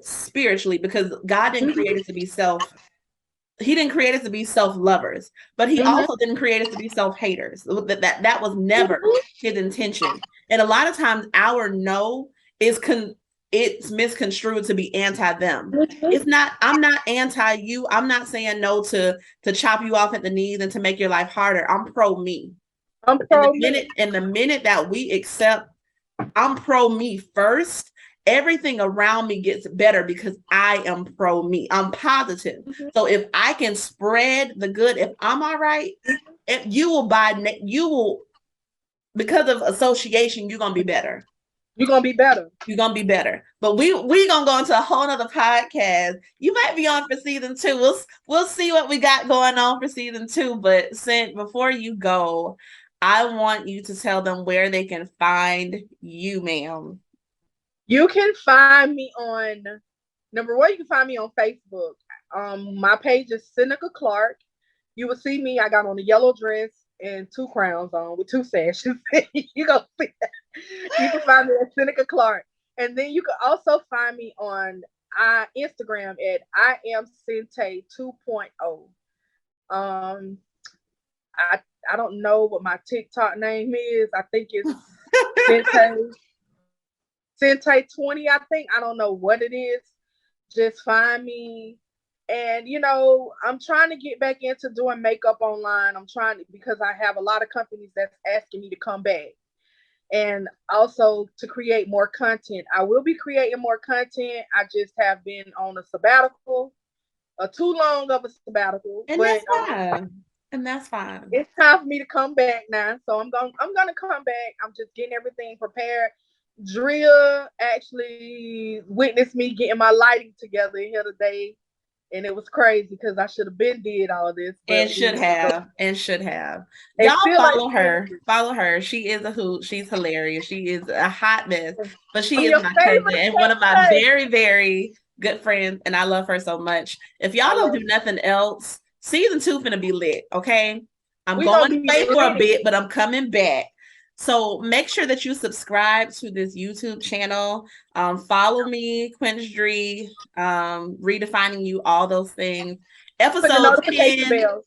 Speaker 1: spiritually, because God didn't create us to be he didn't create us to be self-lovers, but he
Speaker 2: Mm-hmm.
Speaker 1: also didn't create us to be self-haters. That was never
Speaker 2: Mm-hmm.
Speaker 1: his intention. And a lot of times our no is it's misconstrued to be anti-them.
Speaker 2: Mm-hmm.
Speaker 1: It's not. I'm not anti-you. I'm not saying no to chop you off at the knees and to make your life harder. I'm pro me.
Speaker 2: I'm
Speaker 1: And the
Speaker 2: pro me.
Speaker 1: minute and the minute that we accept I'm pro me first, everything around me gets better because I am pro me. I'm positive.
Speaker 2: Mm-hmm.
Speaker 1: So if I can spread the good, if I'm all right, if you will, because of association, you're gonna be better.
Speaker 2: You're gonna be better.
Speaker 1: You're gonna be better. But we gonna go into a whole nother podcast. You might be on for season 2. We'll see what we got going on for season 2. But before you go, I want you to tell them where they can find you, ma'am.
Speaker 2: You can find me on number one, you can find me on Facebook. My page is Seneca Clark. You will see me. I got on a yellow dress and 2 crowns on with 2 sashes. You go see that. You can find me at Seneca Clark. And then you can also find me on Instagram at I am Sente 2.0. Um, I I don't know what my TikTok name is. I think it's Sente Sente 20. I think, I don't know what it is. Just find me. And I'm trying to get back into doing makeup online. I'm trying to, because I have a lot of companies that's asking me to come back, and also to create more content. I will be creating more content. I just have been on a sabbatical, too long of a sabbatical,
Speaker 1: And
Speaker 2: but
Speaker 1: that's fine. And that's fine.
Speaker 2: it's time for me to come back now. So I'm gonna come back. I'm just getting everything prepared. Drea actually witnessed me getting my lighting together in here today, and it was crazy because I should have been did all this,
Speaker 1: And
Speaker 2: but
Speaker 1: should have, and should have.
Speaker 2: they
Speaker 1: Y'all
Speaker 2: feel like
Speaker 1: follow her. Follow her. She is a hoot. She's hilarious. She is a hot mess, but she
Speaker 2: I'm
Speaker 1: is
Speaker 2: your
Speaker 1: my cousin
Speaker 2: favorite
Speaker 1: and one of my
Speaker 2: cousin.
Speaker 1: very, very good friends. And I love her so much. If y'all
Speaker 2: I
Speaker 1: don't
Speaker 2: love
Speaker 1: do
Speaker 2: you.
Speaker 1: nothing else, season 2 finna be lit. Okay. I'm
Speaker 2: We gonna
Speaker 1: going
Speaker 2: be
Speaker 1: away for a
Speaker 2: lit.
Speaker 1: bit, but I'm coming back. So make sure that you subscribe to this YouTube channel. Follow me, Quindry, redefining you, all those things.
Speaker 2: Put the
Speaker 1: Episode
Speaker 2: notification
Speaker 1: 10
Speaker 2: bells.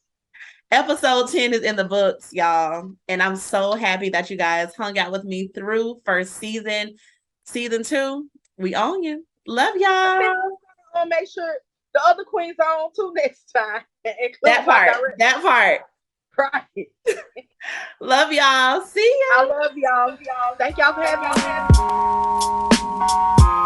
Speaker 1: Episode 10 is in the books, y'all. And I'm so happy that you guys hung out with me through first season. Season 2, we own you. Love y'all.
Speaker 2: I'll make sure the other queens are on too next time,
Speaker 1: That
Speaker 2: including my
Speaker 1: part.
Speaker 2: direct.
Speaker 1: That part.
Speaker 2: Right.
Speaker 1: Love y'all. See ya.
Speaker 2: I love y'all. Thank y'all for having me.